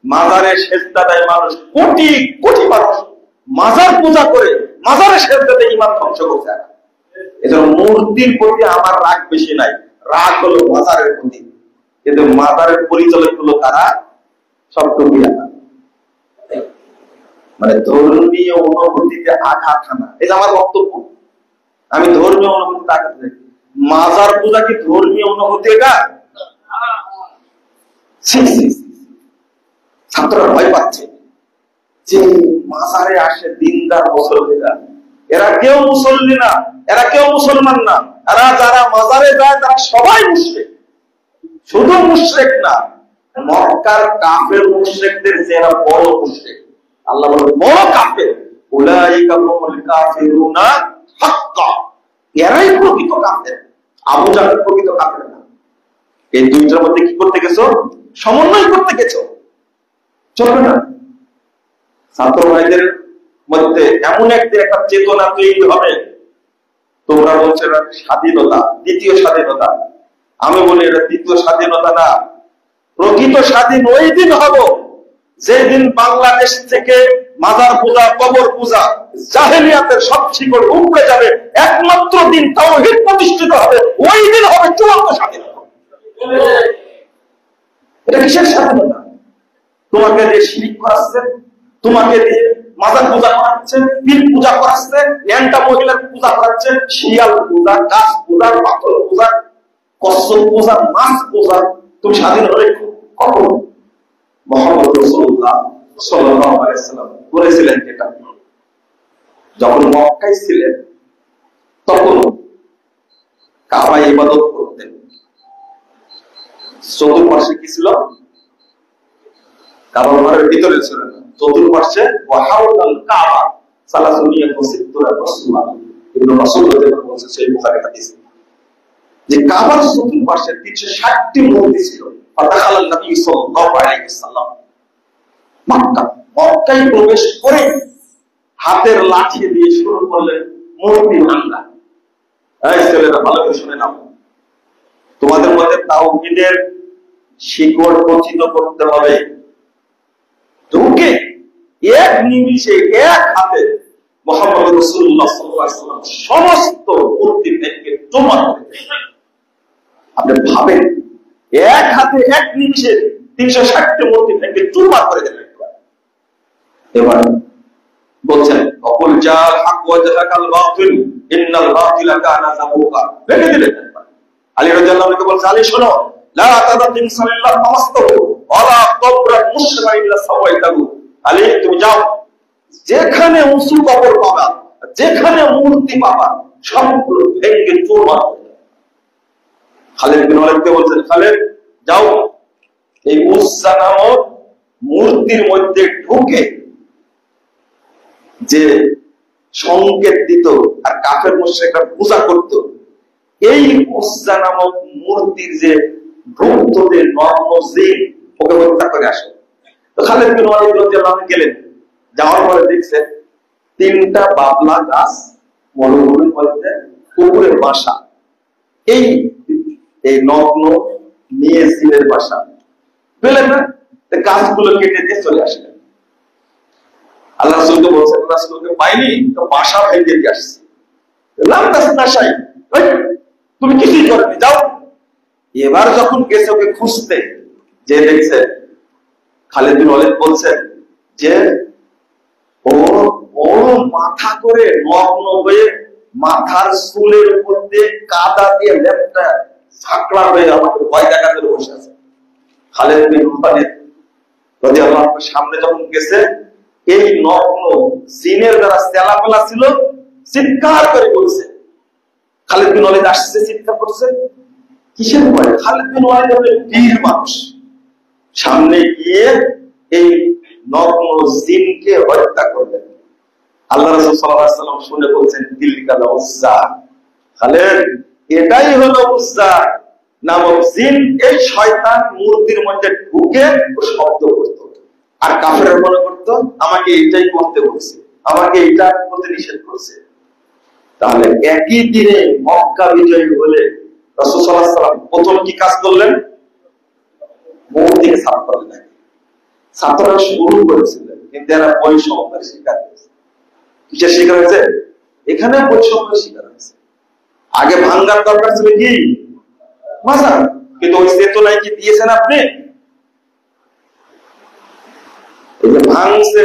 মাজারে সেজদা দেয় মানুষ, কোটি কোটি মানুষ মাজার পূজা করে, মাজারে সেজদা দেয়, ইমান ধ্বংস করছে। এজন্য মূর্তির প্রতি আমার রাগ বেশি নাই, রাগ হলো মাজারের প্রতি। কিন্তু মাজারের পরিচালক হলো তারা সব টুপিওয়ালা, মানে ধর্মীয় অনুভূতিতে আঘাত হানা। এটা আমার বক্তব্য। আমি ধর্মীয় অনুভূতিতে আঘাত হানি। মাজার পূজা কি ধর্মীয় অনুভূতি? এটা ছাত্ররা ভয় পাচ্ছে যে মাজারে আসে দিনদার মুসল্লিরা, এরা কেউ মুসল্লি না, এরা কেউ মুসলমান না, এরা যারা মাজারে যায় তারা সবাই মুশরিক। শুধু মুশরিক না, মক্কার কাফের মুশরিকদের চেয়ে বড় মুশরিক। আল্লাহ বলেন বড় কাফের, উলাইকা হুমুল কাফিরুনা হাক্কা, এরাই প্রকৃত কাফের। আবু জাহেল প্রকৃত কাফের না। এই দুইটার মধ্যে কি করতে গেছো? সমন্বয় করতে গেছো, চলবে না। ছাত্র ভাইদের মধ্যে এমন একটা চেতনা তৈরি হবে। তোমরা বলছো এটা স্বাধীনতা, দ্বিতীয় স্বাধীনতা। আমি বলি এটা দ্বিতীয় স্বাধীনতা না। প্রকৃত স্বাধীন ওই দিন হব যেদিন বাংলাদেশ থেকে মাজার পূজা, কবর পূজা, জাহেলিয়াতের সব শিকড় উপড়ে যাবে। একমাত্র দিন তাওহীদ প্রতিষ্ঠিত হবে, ওই দিন হবে চূড়ান্ত স্বাধীনতা। এটা কিসের স্বাধীনতা? তোমাকে দিয়ে শিরিক করাচ্ছে, তোমাকে দিয়ে মাজার পূজা করাচ্ছে, পীর পূজা করাচ্ছে, ন্যাংটা মহিলার পূজা করাচ্ছে, শিয়াল পূজা, গাছ পূজা, পাথর পূজা, কচ্ছপ পূজা, মাছ পূজা। তুমি স্বাধীন হলে কখন? মুহাম্মদ রাসূলুল্লাহ সাল্লাল্লাহু আলাইহি ওয়াসাল্লাম করেছিলেন যেটা, যখন মক্কায় ছিলেন তখন কাবায় ইবাদত করতেন। চতুর্পাশে কি ছিল? কাবা ঘরের ভিতরে ছিল না, চতুর্পাশে ওয়াহাউল কাবা সালাসুনিয়া ওয়াসিত্তুরা রাসূলুল্লাহ ইবনে মাসউদ রাদিয়াল্লাহু আনহু বলেছেন সেই বুখারী হাদিসে যে কাবার চতুর্পাশে 360টি মূর্তি ছিল। ফাদাখালান নবী সাল্লাল্লাহু আলাইহি ওয়াসাল্লাম মক্কায় প্রবেশ করে হাতের লাঠি দিয়ে শুরু করলেন মূর্তি ভাঙা। এই ছেলেরা ভালো করে শুনে নাও, তোমাদের মধ্যে তাওহীদের শিকড় পচিত করতে হবে। ঢুকে এক নিমিষে এক হাতে মুহাম্মদ রাসূলুল্লাহ সাল্লাল্লাহু আলাইহি ওয়াসাল্লাম সমস্ত মূর্তি ভেঙে চুরমার করে দিলেন। আপনি ভাবেন, এক হাতে এক নিমিষে 360টি মূর্তি ভেঙে চুরমার করে দিলেন। এবার বলছেন অকুল জাল হক ওয়া জাহাকাল বাতিল ইন্নাল বাতিলা কানা যাবুকা, ভেঙে দিলেন। আলী রাদিয়াল্লাহু আনহু বলছেন, আলী শোনো, লা তাদাতিন সাল্লাল্লাহু মাস্তাহু ওয়ালা কবরা মুশরা ইল্লা সাওয়াইতাহু। আলী তুমি যাও, যেখানে উঁচু কবর পাবা, যেখানে মূর্তি পাবা, সবগুলো ভেঙে চুরমার করে দাও। খালিদ বিন ওয়ালিদকে বলছেন, খালিদ যাও, এই উজ্জা নামক মূর্তির মধ্যে ঢুকে যে সংকেত দিত আর কাফের মুশরিকরা পূজা করত, এই উজ্জা নামক মূর্তির যে ভক্তদের নগ্ন জিন, ওকে হত্যা করে আসে। তো খালিদ বিন ওয়ালিদ রাদিয়াল্লাহু আনহু গেলেন, যাওয়ার পরে দেখছেন 3টা বাবলা গাছ মরুভূমির মধ্যে পুকুরের বাসা, এই নগ্ন মেয়ে জিনের বাসা পেলেন না, গাছগুলো কেটে দিয়ে চলে আসলেন। আল্লাহ রাসূলকে বলছেন, রাসূলকে পাইনি তো বাসা ভেঙে দিয়ে আসছে। তুমি কিছুই করনি, যাও। এবার যখন গেছে ওকে খুঁজতে, যে দেখছে খালিদ বিন ওয়ালিদ বলছেন যে ও বড় মাথা করে নগ্ন হয়ে মাথার চুলের উপর দিয়ে কাদা দিয়ে লেপটা ঝাঁকড়া হয়ে আমাকে ভয় দেখাতে বসে আছে। খালিদ বিন ওয়ালিদ রাদিয়াল্লাহু আনহু সামনে যখন গেছে, এই নগ্ন জিনের যারা চেলাপেলা ছিল চিৎকার করে বলছে। খালিদ বিন ওয়ালিদ আসছে, চিৎকার করছে, কিসের ভয়? খালিদ বিন ওয়ালিদ হলেন বীর মানুষ, সামনে গিয়ে এই নগ্ন জিনকে হত্যা করলেন। আল্লাহ রাসূল সাল্লাল্লাহু আলাইহি ওয়াসাল্লাম শুনে বলছেন, তিলকাল উজ্জা, খালিদ এটাই হলো উজ্জা নামক জিন। এই শয়তান মূর্তির মধ্যে ঢুকে শব্দ করত, আর কাফেররা মনে করতো আমাকে এইটাই করতে বলছে, আমাকে এইটা করতে নিষেধ করছে। তাহলে একই দিনে মক্কা বিজয় হলে রাসূল সাল্লাল্লাহু আলাইহি ওয়াসাল্লাম প্রথম কি কাজ করলেন? মূর্তিকে সাফ করলেন। ছাত্ররা শুরু করেছিলেন, কিন্তু এরা বৈষম্যের শিকার হয়েছে। কিসের শিকার হয়েছে? এখানে বৈষম্যের শিকার হয়েছে। আগে ভাঙ্গার দরকার ছিল কি? মাজার, কিন্তু ওই চেতনায় কি দিয়েছেন আপনি? এই যে ভাঙছে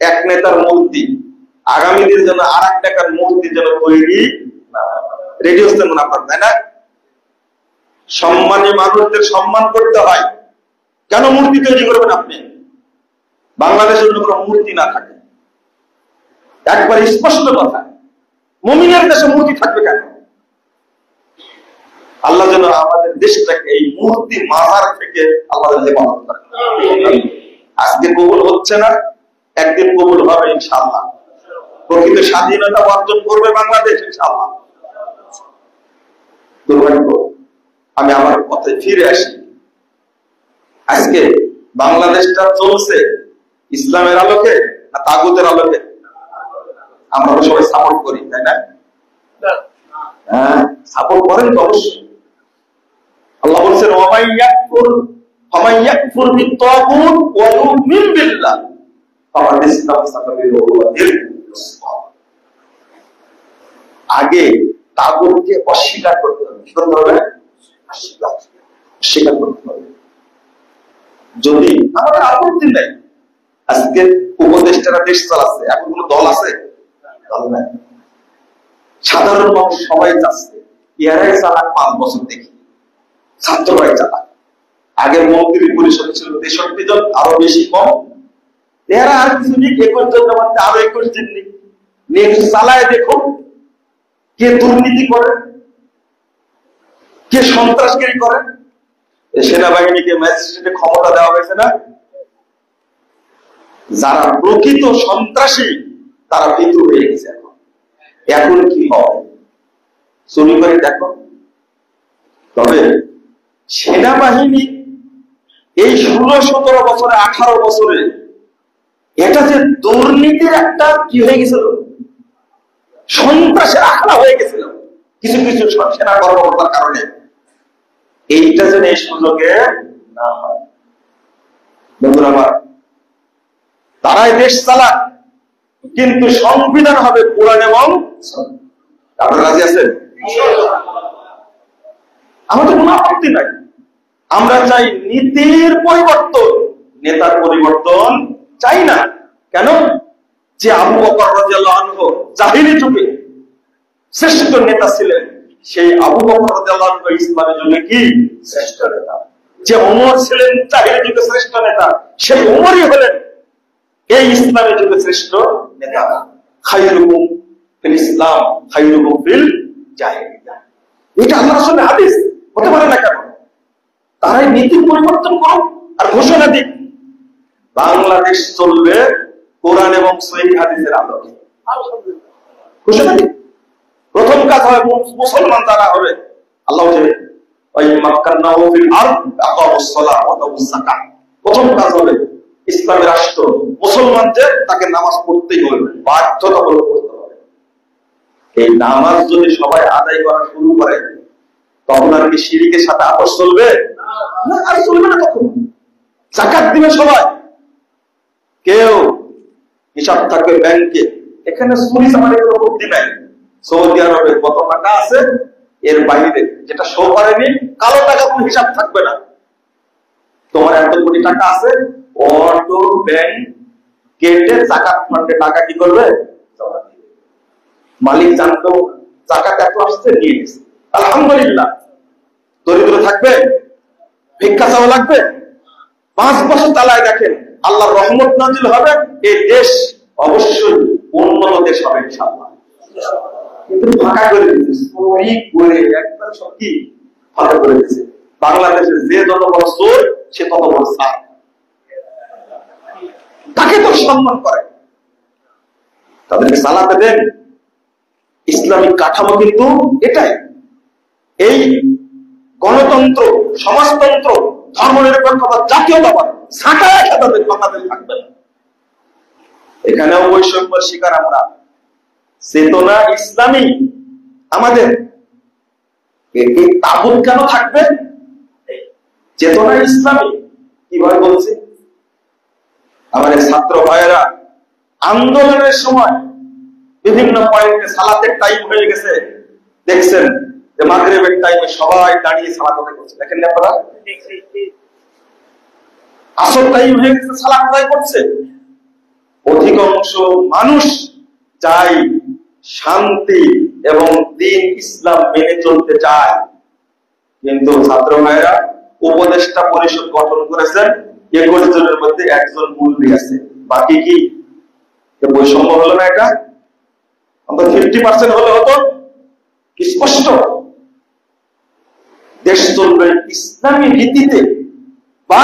এক নেতার মূর্তি, আগামী দিনের জন্য আর এক নেতার মূর্তি যেন তৈরি রেডিও স্টেশন আপনার, তাই না? সম্মানী মানুষদের সম্মান করতে হয়, কেন মূর্তি তৈরি করবেন আপনি? বাংলাদেশের জন্য কোনো মূর্তি না থাকে, একবারে স্পষ্ট কথা। মুমিনের দেশে মূর্তি থাকবে কেন? আল্লাহ যেন আমাদের দেশটাকে এই মূর্তি মাজার থেকে আল্লাহ হেফাজত করে। আজকে কবুল হচ্ছে না, একদিন কবুল হবে ইনশাআল্লাহ। প্রকৃত স্বাধীনতা অর্জন করবে বাংলাদেশ ইনশাআল্লাহ। দুর্ভাগ্য, আমি আমার কথায় ফিরে আসি। আজকে বাংলাদেশটা চলছে ইসলামের আলোকে না তাগুতের আলোকে? আমরা তো সবাই সাপোর্ট করি, তাই না? হ্যাঁ, সাপোর্ট করেন তো অবশ্যই। আল্লাহ বলছেন, ওয়ামাইয়াকফুর বিত্তাগুত ওয়া ইউমিন বিল্লাহ ফাকাদ ইসতামসাকা বিল। আগে তাগুতকে অস্বীকার করতে হবে। কি করতে হবে? অস্বীকার করতে হবে। যদি আমাদের আপত্তি নেই, আজকে উপদেষ্টারা দেশ চালাচ্ছে, এখন কোন দল আছে? দল নাই। সাধারণ মানুষ সবাই যাচ্ছে, এরাই চালাক 5 বছর দেখি, ছাত্ররাই চালাক। আগের মন্ত্রী পরিষদ ছিল 63 জন, আরো বেশি কম। এরা আর কিছু নেই, 21 জনের মধ্যে আরো 21 জন নিয়ে চালায় দেখুন কে দুর্নীতি করে, কে সন্ত্রাসকারী করে। সেনাবাহিনীকে ম্যাজিস্ট্রেটে ক্ষমতা দেওয়া হয়েছে না? যারা প্রকৃত সন্ত্রাসী তারা ভীত হয়ে গেছে। এখন কি হবে চুরি করে দেখো। তবে সেনাবাহিনী এই 16-17 বছরে 18 বছরে এটা যে দুর্নীতির একটা কি হয়ে গেছিল, সন্ত্রাসের আখড়া হয়ে গেছিল কিছু কিছু সেনা কর্মকর্তার কারণে। এইটা যেন এই সুযোগে না হয়। বন্ধুরা আমার, তারাই দেশ চালাক, কিন্তু সংবিধান হবে কোরআন এবং সুন্নাহ। আপনারা রাজি আছেন? আমাদের কোনো আপত্তি নাই। আমরা চাই নীতির পরিবর্তন, নেতার পরিবর্তন চাই না। কেন? যে আবু বকর রাদিয়াল্লাহু আনহু জাহিলি যুগে শ্রেষ্ঠ নেতা ছিলেন, সেই আবু বকর রাদিয়াল্লাহু আনহু ইসলামের জন্য কি শ্রেষ্ঠ নেতা। যে ওমর ছিলেন জাহিলি যুগে শ্রেষ্ঠ নেতা, সেই ওমরই হলেন এই ইসলামের যুগে শ্রেষ্ঠ নেতা। খায়রুকুম ফিল ইসলাম খায়রুকুম ফিল জাহিলিয়া, এটা আল্লাহর রাসূলের হাদিস। হতে পারে না কেন? তারাই নীতি পরিবর্তন করুক আর ঘোষণা দিক, বাংলাদেশ চলবে কোরআন এবং সহিহ হাদিসের আলোকে। ঘোষণা দিক। প্রথম কাজ হবে মুসলমান যারা হবে, আল্লাহ বলে ওই মাক্কান্নাহু ফিল আরদ আকামুস সালাহ ওয়া আতাউস যাকাত। প্রথম কাজ হবে ইসলামের রাষ্ট্র মুসলমানদের তাকে নামাজ পড়তেই হবে, বাধ্যতামূলক করতে হবে। এই নামাজ যদি সবাই আদায় করা শুরু করে, তখন আর কি শিরকের সাথে আপোষ চলবে না? আর চলবে না। তখন যাকাত দিবে সবাই, কেউ হিসাব থাকবে ব্যাংকে। এখানে চুরি চামারির কোনো বুদ্ধি নাই। সৌদি আরবে কত টাকা আছে এর বাইরে যেটা শো করেনি, কালো টাকা কোনো হিসাব থাকবে না। তোমার এত কোটি টাকা আছে, অটো ব্যাংক কেটে যাকাত ফান্ডে টাকা কি করবে? জমা দিবে। মালিক জানতো যাকাত এত আসছে, নিয়ে গেছে, আলহামদুলিল্লাহ। দরিদ্র থাকবে, ভিক্ষা চাওয়া লাগবে, 5 বছর চালায় দেখেন, আল্লাহর রহমত নাজিল হবে, এই দেশ অবশ্যই উন্নত দেশ হবে ইনশাআল্লাহ। কিন্তু ফাঁকা করে দিয়েছে, চুরি করে একবার সব কি ফাঁকা করে দিয়েছে। বাংলাদেশে যে যত বড় চোর সে তত বড় সার, তাকে তো সম্মান করে। তাদেরকে চালাতে দেন। ইসলামিক কাঠামো কিন্তু এটাই। এই গণতন্ত্র, সমাজতন্ত্র, ধর্মনিরপেক্ষতা, জাতীয়তাবাদ ছাঁটায় তাদের বাংলাদেশ থাকবে না। এখানেও বৈষম্যের শিকার আমরা। চেতনা ইসলামী আমাদের, এই তাগুত কেন থাকবে? চেতনা ইসলামী কিভাবে বলছি? আমাদের ছাত্র ভাইয়েরা আন্দোলনের সময় বিভিন্ন পয়েন্টে সালাতের টাইম হয়ে গেছে, দেখছেন যে মাগরিবের টাইমে সবাই দাঁড়িয়ে সালাত আদায় করছে, দেখেন না আপনারা? আসর টাইম হয়ে গেছে, সালাত আদায় করছে। অধিকাংশ মানুষ চাই শান্তি এবং দ্বীন ইসলাম মেনে চলতে চায়, কিন্তু ছাত্র ভাইয়েরা উপদেষ্টা পরিষদ গঠন করেছেন, 21 জনের মধ্যে একজন মুলবি আছে, বাকি কি বৈষম্য হলো না? এটা অন্তত 50% হলে হতো। স্পষ্ট দেশ চলবে ইসলামী রীতিতে বা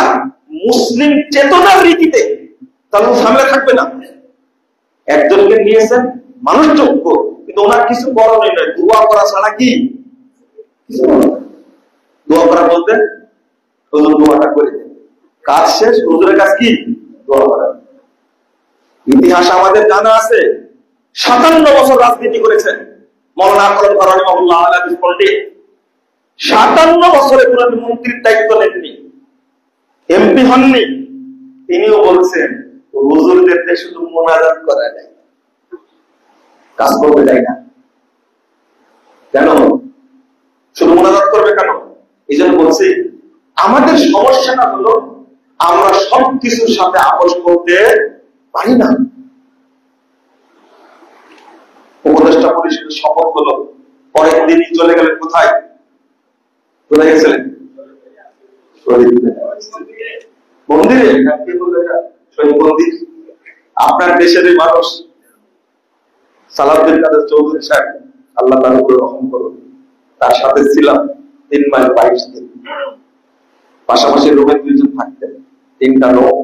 মুসলিম চেতনার রীতিতে, তাহলে ঝামেলা থাকবে না। একজনকে নিয়েছেন মানুষ যোগ্য, কিন্তু ওনার কিছু করণীয় নয়, দোয়া করা ছাড়া কি কিছু দোয়া করা বলতে হুজুর দোয়াটা করে দেন, কাজ শেষ। হুজুরের কাজ কি? দোয়া করা। ইতিহাস আমাদের জানা আছে, 57 বছর রাজনীতি করেছেন মাওলানা আকরাম রাহিমাহুল্লাহ আলাইহি পণ্ডিত। 57 বছরে কোন মন্ত্রীর দায়িত্ব নেননি, এমপি হননি। তিনিও বলছেন হুজুরদেরকে শুধু মুনাজাত করা যায়, কাজ করবে তাই না। কেন শুধু মুনাজাত করবে কেন? এই জন্য বলছি, আমাদের সমস্যাটা হলো আমরা সবকিছুর সাথে আপোষ করতে পারি না। উপদেষ্টা পরিষদের শপথ হলো, পরের দিনই চলে গেলেন কোথায়? কোথায় গেছিলেন? মন্দিরে। শহীদ মন্দির। আপনার দেশের মানুষ সালাউদ্দিন কাদের চৌধুরী সাহেব, আল্লাহ তার উপরে রহম করুন, তার সাথে ছিলাম 3 মাস 22 দিন। পাশাপাশি রুমে 2 জন থাকতেন, 3টা লোক।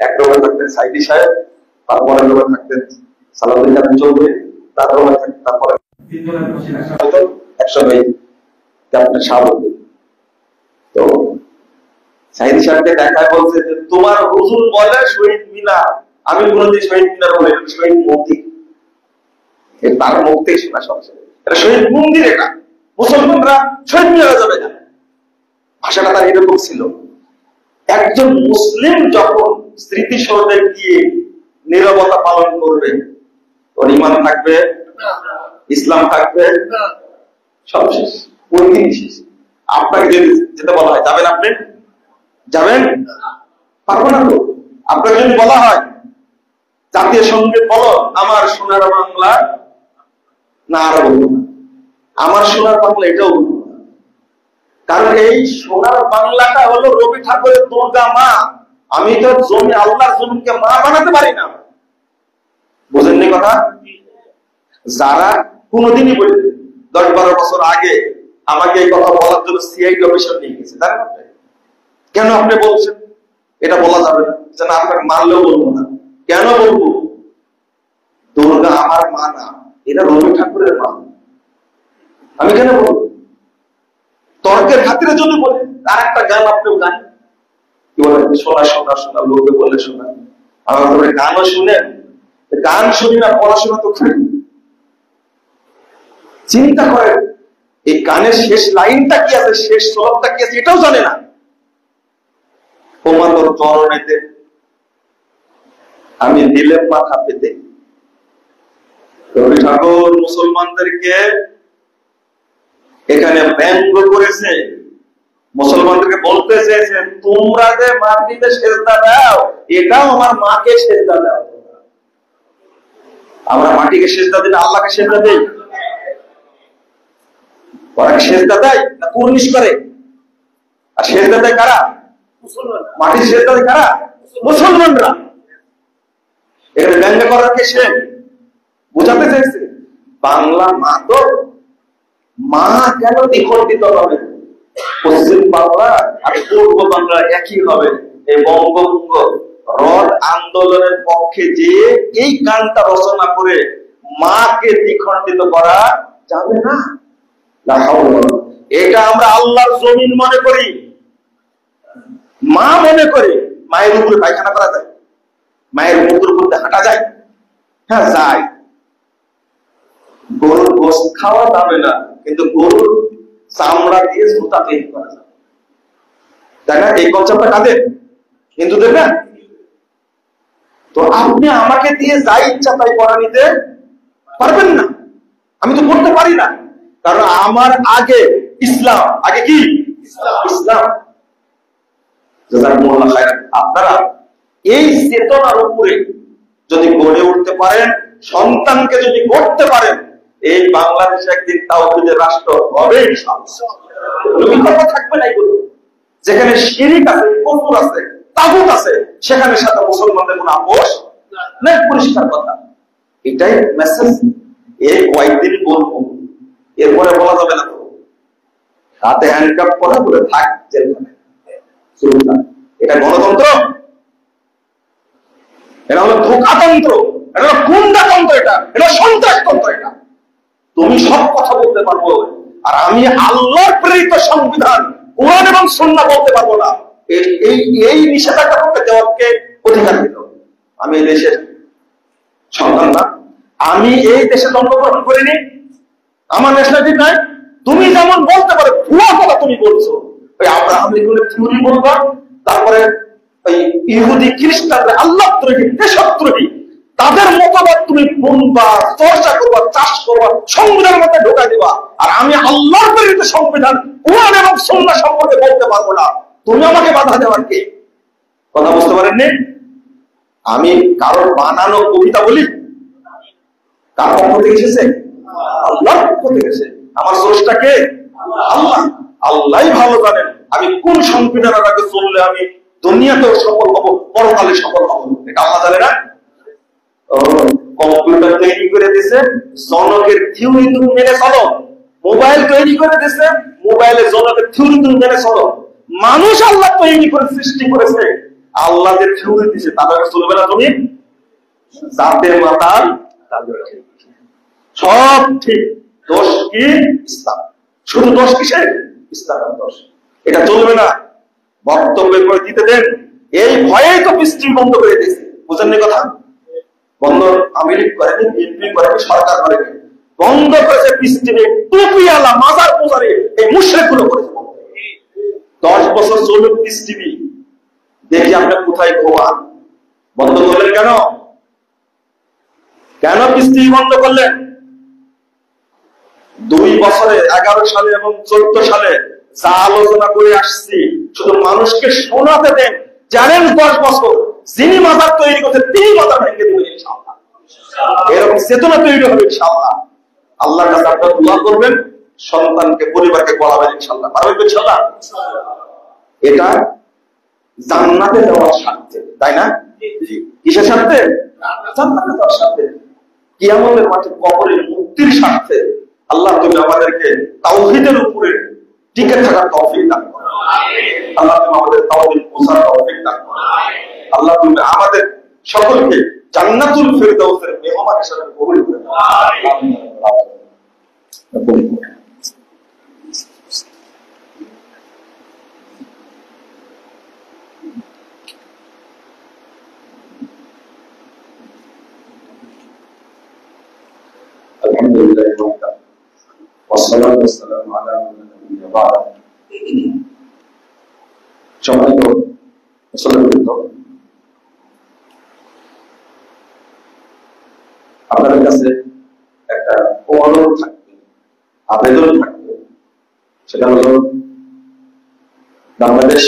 এক রুমে থাকতেন সাইদি সাহেব, তারপরে রুমে থাকতেন সালাউদ্দিন কাদের চৌধুরী, তার রুমে থাকতেন তারপরে 3 জনের একসঙ্গে ক্যাপ্টেন শাহাবুদ্দিন। তো সাইদি সাহেবকে দেখায় বলছে যে তোমার হুজুর বলে শহীদ মিনার, আমি কোনদিন শহীদ মিনার বলি, শহীদ মন্দির। তার মুখ থেকে শোনা সবচেয়ে, এটা শহীদ মন্দির, এটা মুসলমানরা শহীদ মিনারে যাবে না। ভাষাটা তার এরকম ছিল। একজন মুসলিম যখন স্মৃতিসৌধে গিয়ে নীরবতা পালন করবে, ওর ঈমান থাকবে, ইসলাম থাকবে, সব শেষ, ওই দিনই শেষ। আপনাকে যদি যেতে বলা হয় যাবেন, আপনি যাবেন? পারবো না তো। আপনাকে যদি বলা হয় জাতীয় সঙ্গীত বলো, আমার সোনার বাংলা, না আর বলবো না, আমার সোনার বাংলা এটাও বলবো না। কারণ এই সোনার বাংলাটা হলো রবি ঠাকুরের দুর্গা মা। আমি তো জমি, আল্লাহর জমিকে মা বানাতে পারি না। বুঝেননি কথা? যারা কোনোদিনই বলি 10-12 বছর আগে আমাকে এই কথা বলার জন্য সিআইডি অফিসার নিয়ে গেছে, তাই না? কেন আপনি বলছেন এটা বলা যাবে না? যেন আপনাকে মানলেও বলবো না। কেন বলবো? দুর্গা আমার মা না, এটা রবি ঠাকুরের মা। আমি কেন বলবো? তর্কের খাতিরে যদি বলি, আর একটা গান আপনিও গান, কি বলে, শোনা শোনা শোনা, লোকে বলে শোনা। আমার গানও শুনেন, গান শুনি না, পড়াশোনা তো করি। চিন্তা করেন এই গানের শেষ লাইনটা কি আছে, শেষ শ্লোকটা কি আছে, এটাও জানে না। তোমার চরণেতে আমি দিলেম মাথা পেতে। রবি ঠাকুর মুসলমানদেরকে এখানে ব্যঙ্গ করেছে, মুসলমানদেরকে বলতে চেয়েছে তোমরা যে মাটিতে সেজদা দাও, এটাও আমার মাকে সেজদা দাও। আমরা মাটিকে সেজদা দিই না, আল্লাহকে সেজদা দেই? ওরা সেজদা দেয় না কুর্নিশ করে? আর সেজদা দেয় কারা? মাটির সেজদা দেয় কারা? মুসলমানরা। এখানে ব্যঙ্গ করার কে? সে বোঝাতে চাইছে বাংলা মা তো মা কেন দ্বিখণ্ডিত হবে? পশ্চিম বাংলা আর পূর্ব বাংলা একই হবে। এই বঙ্গভঙ্গ রড আন্দোলনের পক্ষে যে এই গানটা রচনা করে মাকে দ্বিখণ্ডিত করা যাবে না। এটা আমরা আল্লাহর জমিন মনে করি, মা মনে করি। মায়ের উপরে পায়খানা করা যায়, মায়ের মুখের উপর হাঁটা যায়, হ্যাঁ যায়। গরুর গোশত খাওয়া যাবে না, কিন্তু গরুর চামড়া দিয়ে জুতা তৈরি করা যাবে, তাই না? এই কনসেপ্টটা কাদের? হিন্দুদের না? তো আপনি আমাকে দিয়ে যা ইচ্ছা তাই করা নিতে পারবেন না। আমি তো করতে পারি না, কারণ আমার আগে ইসলাম। আগে কি? ইসলাম। আপনারা এই চেতনার উপরে যদি গড়ে উঠতে পারেন, সন্তানকে যদি গড়তে পারেন, এই বাংলাদেশে একদিন তাওহীদের রাষ্ট্র হবে ইনশাআল্লাহ। থাকবে না এগুলো। যেখানে শিরিক আছে, কুফর আছে, তাগুত আছে, সেখানে সাথে মুসলমানদের কোনো আপোষ নেই। পরিষ্কার কথা, এটাই মেসেজ। এই কয়েকদিন বলবো, এরপরে বলা যাবে না। তো হাতে হ্যান্ডকাপ করা বলে থাক জেলখানে। এটা গণতন্ত্র? এটা হলো ধোঁকাতন্ত্র, এটা হলো গুন্ডাতন্ত্র, এটা সন্ত্রাসতন্ত্র। এটা তুমি সব কথা বলতে পারবো, আর আমি আল্লাহর প্রেরিত সংবিধান কোরআন এবং সুন্নাহ বলতে পারবো না। এই নিষেধাজ্ঞা করতে দেওয়াকে অধিকার দিল। আমি এই দেশের সন্তান না, আমি এই দেশে জন্মগ্রহণ করিনি, আমার ন্যাশনালিটি নাই। তুমি যেমন বলতে পারো ভুয়া কথা তুমি বলছো, ওই আব্রাহাম লিঙ্কনের থিওরি বলবা, তারপরে ওই ইহুদি খ্রিস্টানরা আল্লাহদ্রোহী, দেশদ্রোহী, তাদের মতবাদ তুমি বলবা, চর্চা করবা, চাষ করবা, সংবিধানের মধ্যে ঢোকা দিবা। আর আমি আল্লাহর প্রেরিত সংবিধান কোরআন এবং সুন্নাহ সম্পর্কে বলতে পারবো না, তুমি আমাকে বাধা দেওয়ার কে? কথা বুঝতে পারেননি? আমি কারোর বানানো কবিতা বলি? কার পক্ষ থেকে এসেছে? আল্লাহর পক্ষ থেকে এসেছে। আমার স্রষ্টাকে আল্লাহ, আল্লাহই ভালো জানেন আমি কোন সংবিধানের আগে চললে আমি দুনিয়াতেও সফল হব, পরকালে সফল হব, এটা আল্লাহ জানে না? কম্পিউটার তৈরি করে দিছে, জনকের থিওরি তুমি মেনে চলো। মোবাইল তৈরি করে দিছে, মোবাইলে জনকের থিওরি তুমি মেনে চলো। মানুষ আল্লাহ তৈরি করে সৃষ্টি করেছে, আল্লাহ যে থিওরি দিছে তাদের চলবে না তুমি? জাতের মাতাল সব ঠিক, দোষ কি? ইসলাম। শুধু দোষ কিসের? ইসলামের দোষ। এটা চলবে না, বক্তব্য করে দিতে দেন। এই ভয়ে তো স্ট্রিম বন্ধ করে দিয়েছে, বুঝেননি কথা? বন্ধ আমেরিকা করেনি, বিএনপি করেনি, সরকার করেনি, বন্ধ করেছে পৃথিবী টুপিওয়ালা মাজার পূজারে এই মুশরিকগুলো করেছে। 10 বছর চলুক পৃথিবী, দেখি আপনি কোথায় ঘুমান। বন্ধ করলেন কেন? কেন পৃথিবী বন্ধ করলেন? 2 বছরে 11 সালে এবং 14 সালে যা আলোচনা করে আসছি শুধু মানুষকে শোনাতে দেন। জানেন 10 বছর যিনি মাজার তৈরি করছে তিনি মাজার ভেঙে দেবেন ইনশাআল্লাহ। এরকম চেতনা তৈরি হবে ইনশাআল্লাহ। আল্লাহর কাছে আপনারা দোয়া করবেন, সন্তানকে পরিবারকে বলাবেন ইনশাআল্লাহ। পারবেন ইনশাআল্লাহ? এটা জান্নাতে যাওয়ার স্বার্থে, তাই না? কিসের স্বার্থে? জান্নাতে যাওয়ার স্বার্থে, কিয়ামতের মাঠে কবরের মুক্তির স্বার্থে। আল্লাহ তুমি আমাদেরকে তাওহীদের উপরে টিকে থাকার তৌফিক দান করো। আল্লাহ তুমি আমাদের তাওহীদ বোঝার তৌফিক দান করো। আল্লাহ তুমি আমাদের সকলকে জান্নাতুল ফিরদাউসের মেহমান হিসেবে কবুল করে নাও। আমিন। আলহামদুলিল্লাহ ওয়াসসালাতু ওয়াসসালামু আলা রাসূলিল্লাহ ওয়া বা'দ। সম্মানিত মুসলমান, আপনাদের কাছে একটা অনুরোধ থাকবে, আবেদন থাকবে, সেটা হলো বাংলাদেশ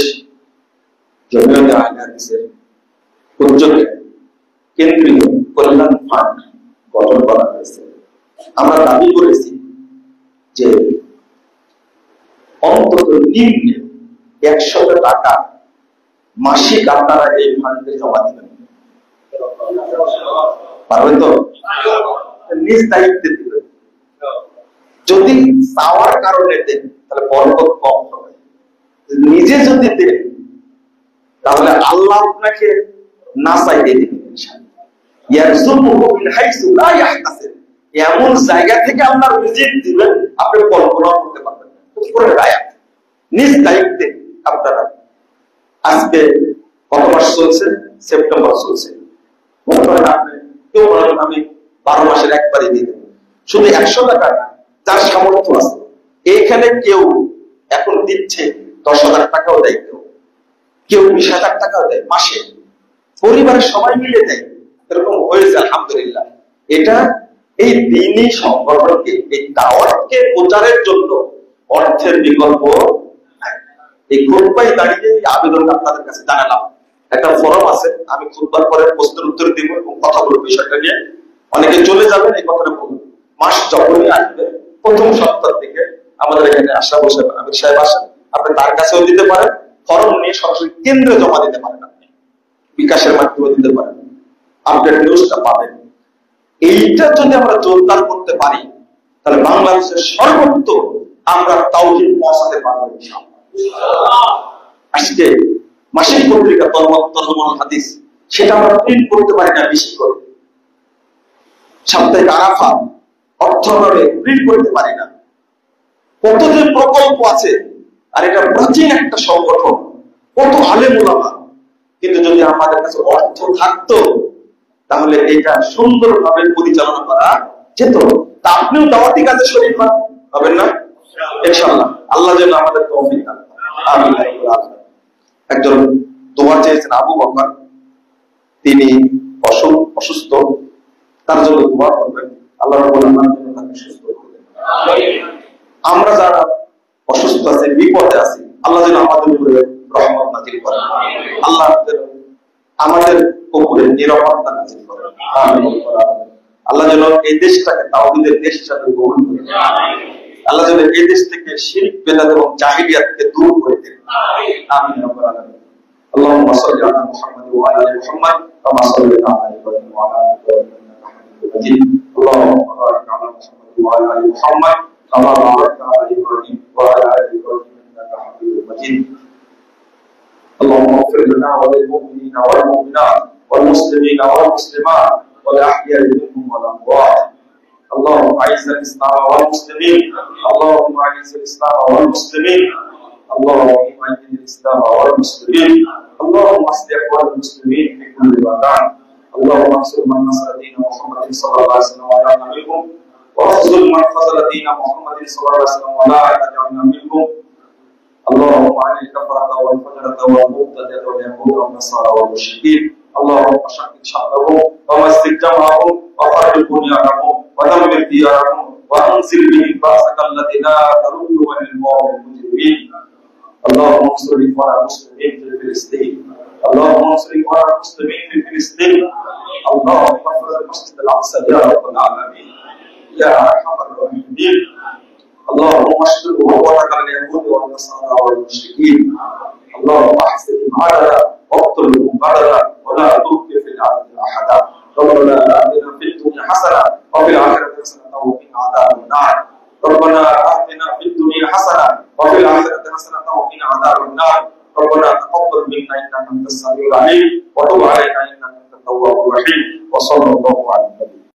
জমিয়তে আহলে হাদিসের উদ্যোগে কেন্দ্রীয় কল্যাণ ফান্ড গঠন করা হয়েছে। আমরা দাবি করেছি যে অন্তত নিম্নে 100 টাকা মাসিক আপনারা এই ফান্ডে জমা দিবেন। পারবেন তো? নিজ দায়িত্বে দিবেন। যদি চাওয়ার কারণে দেন তাহলে বরকত কম হবে, নিজে যদি দেন তাহলে আল্লাহ আপনাকে না চাইতে দিবেন। এমন জায়গা থেকে আপনার রিজিক দিবেন আপনি কল্পনা করতে পারবেন না। নিজ দায়িত্বে আপনারা, আজকে কত মাস চলছে? সেপ্টেম্বর চলছে। মনে করেন আপনি কেউ বলেন আমি 12 মাসের একবারই দিয়ে দেবো, শুধু 100 টাকা না, যার সামর্থ্য আছে। এইখানে কেউ এখন দিচ্ছে 10,000 টাকাও দেয়, কেউ 20,000 টাকাও দেয় মাসে, পরিবারের সবাই মিলে দেয়। এরকম হয়েছে আলহামদুলিল্লাহ। এটা এই দ্বীনি সংগঠনকে, এই দাওয়াতকে প্রচারের জন্য অর্থের বিকল্প নাই। এই খুতবায় দাঁড়িয়ে এই আবেদনটা আপনাদের কাছে জানালাম। একটা ফরম আছে, আমি খুতবার পরে প্রশ্নের উত্তর দিব এবং কথা বলবো বিষয়টা নিয়ে। অনেকে চলে যাবেন, এই কথাটা বলবো। মাস যখনই আসবে প্রথম সপ্তাহ থেকে আমাদের এখানে আশা বসে আমির সাহেব আসেন, আপনি তার কাছেও দিতে পারেন, ফরম নিয়ে সরাসরি কেন্দ্রে জমা দিতে পারেন, আপনি বিকাশের মাধ্যমে দিতে পারেন, আপডেট নিউজটা পাবেন। এইটা যদি আমরা জোরদার করতে পারি তাহলে বাংলাদেশের সর্বত্র আমরা তাওহীদ পৌঁছাতে পারবো ইনশাআল্লাহ। আজকে মাসিক পত্রিকা তরজমানুল হাদিস, সেটা আমরা প্রিন্ট করতে পারি না, বেশি করে সাপ্তাহিক আরাফাত অর্থভাবে প্রিন্ট করতে পারি না। কত যে প্রকল্প আছে, আর এটা প্রাচীন একটা সংগঠন, কত আলেম ওলামা, কিন্তু যদি আমাদের কাছে অর্থ থাকতো তাহলে এটা সুন্দরভাবে পরিচালনা করা যেত। তা আপনিও দাওয়াতি কাজে শরীক হবেন না ইনশাআল্লাহ। আল্লাহ যেন আমাদের তৌফিক দান করেন। আমিন। একজন দোয়া চেয়েছেন আবু বকর, তিনি অসুস্থ, তার জন্য দোয়া করবেন। আল্লাহ রাব্বুল আলামিন যেন তাকে সুস্থ করে দেন। আমরা যারা অসুস্থ আছি, বিপদে আছি, আল্লাহ যেন আমাদের উপরে রহমত নাযিল করেন। আল্লাহ যেন আমাদের উপরে নিরাপত্তা নাযিল করেন। আমিন। আল্লাহ যেন এই দেশটাকে তাওহীদের দেশ হিসেবে কবুল করেন। আল্লাহ যেন এই দেশ থেকে শিরক বিদআত এবং জাহিলিয়াতকে দূর করে দেন। আমিন রাব্বাল আলামিন। আল্লাহুম্মা সাল্লি আলা মুহাম্মাদ ওয়া আলা আলি মুহাম্মাদ কামা সাল্লাইতা আলা ইব্রাহিম ওয়া আলা আলি ইব্রাহিম ইন্নাকা হামিদুম মাজিদ। আল্লাহুম্মা বারিক আলা মুহাম্মাদ ওয়া আলা আলি মুহাম্মাদ কামা বারাকতা আলা ইব্রাহিম ওয়া আলা আলি ইব্রাহিম ইন্নাকা হামিদুম মাজিদ। اللهم اغفر لنا وللمؤمنين والمؤمنات والمسلمين والمسلمات والأحياء منهم والأموات. اللهم أعز الإسلام والمسلمين. اللهم أعز الإسلام والمسلمين. اللهم أعز الإسلام والمسلمين. اللهم أصلح أحوال المسلمين في كل مكان. اللهم انصر من نصر دين محمد صلى الله عليه وسلم ولا منهم، واخذل من خذل دين محمد صلى الله عليه وسلم ولا تجعلنا منهم. اللهم عن الكفرة والفجرة والمبتدعة واليهود والنصارى والمشركين. اللهم شتت شملهم ومزق جمعهم وفرق بنيانهم ودمر ديارهم وانزل بهم باسك الذي لا ترد عن القوم المجرمين. اللهم انصر اخوان المسلمين في فلسطين. اللهم انصر اخوان المسلمين في فلسطين. اللهم احفظ المسجد الاقصى يا رب العالمين يا ارحم الراحمين. اللهم اشفه قوتك اليهود والنصارى والمشركين. اللهم احسنهم عددا واقتلهم بددا ولا تبق في الارض احدا. ربنا اتنا في الدنيا حسنه وفي الاخره حسنه وقنا عذاب النار. ربنا اتنا في الدنيا حسنه وفي الاخره حسنه وقنا عذاب النار. ربنا تقبل منا انك انت السميع العليم وتب علينا انك انت التواب الرحيم. وصلى الله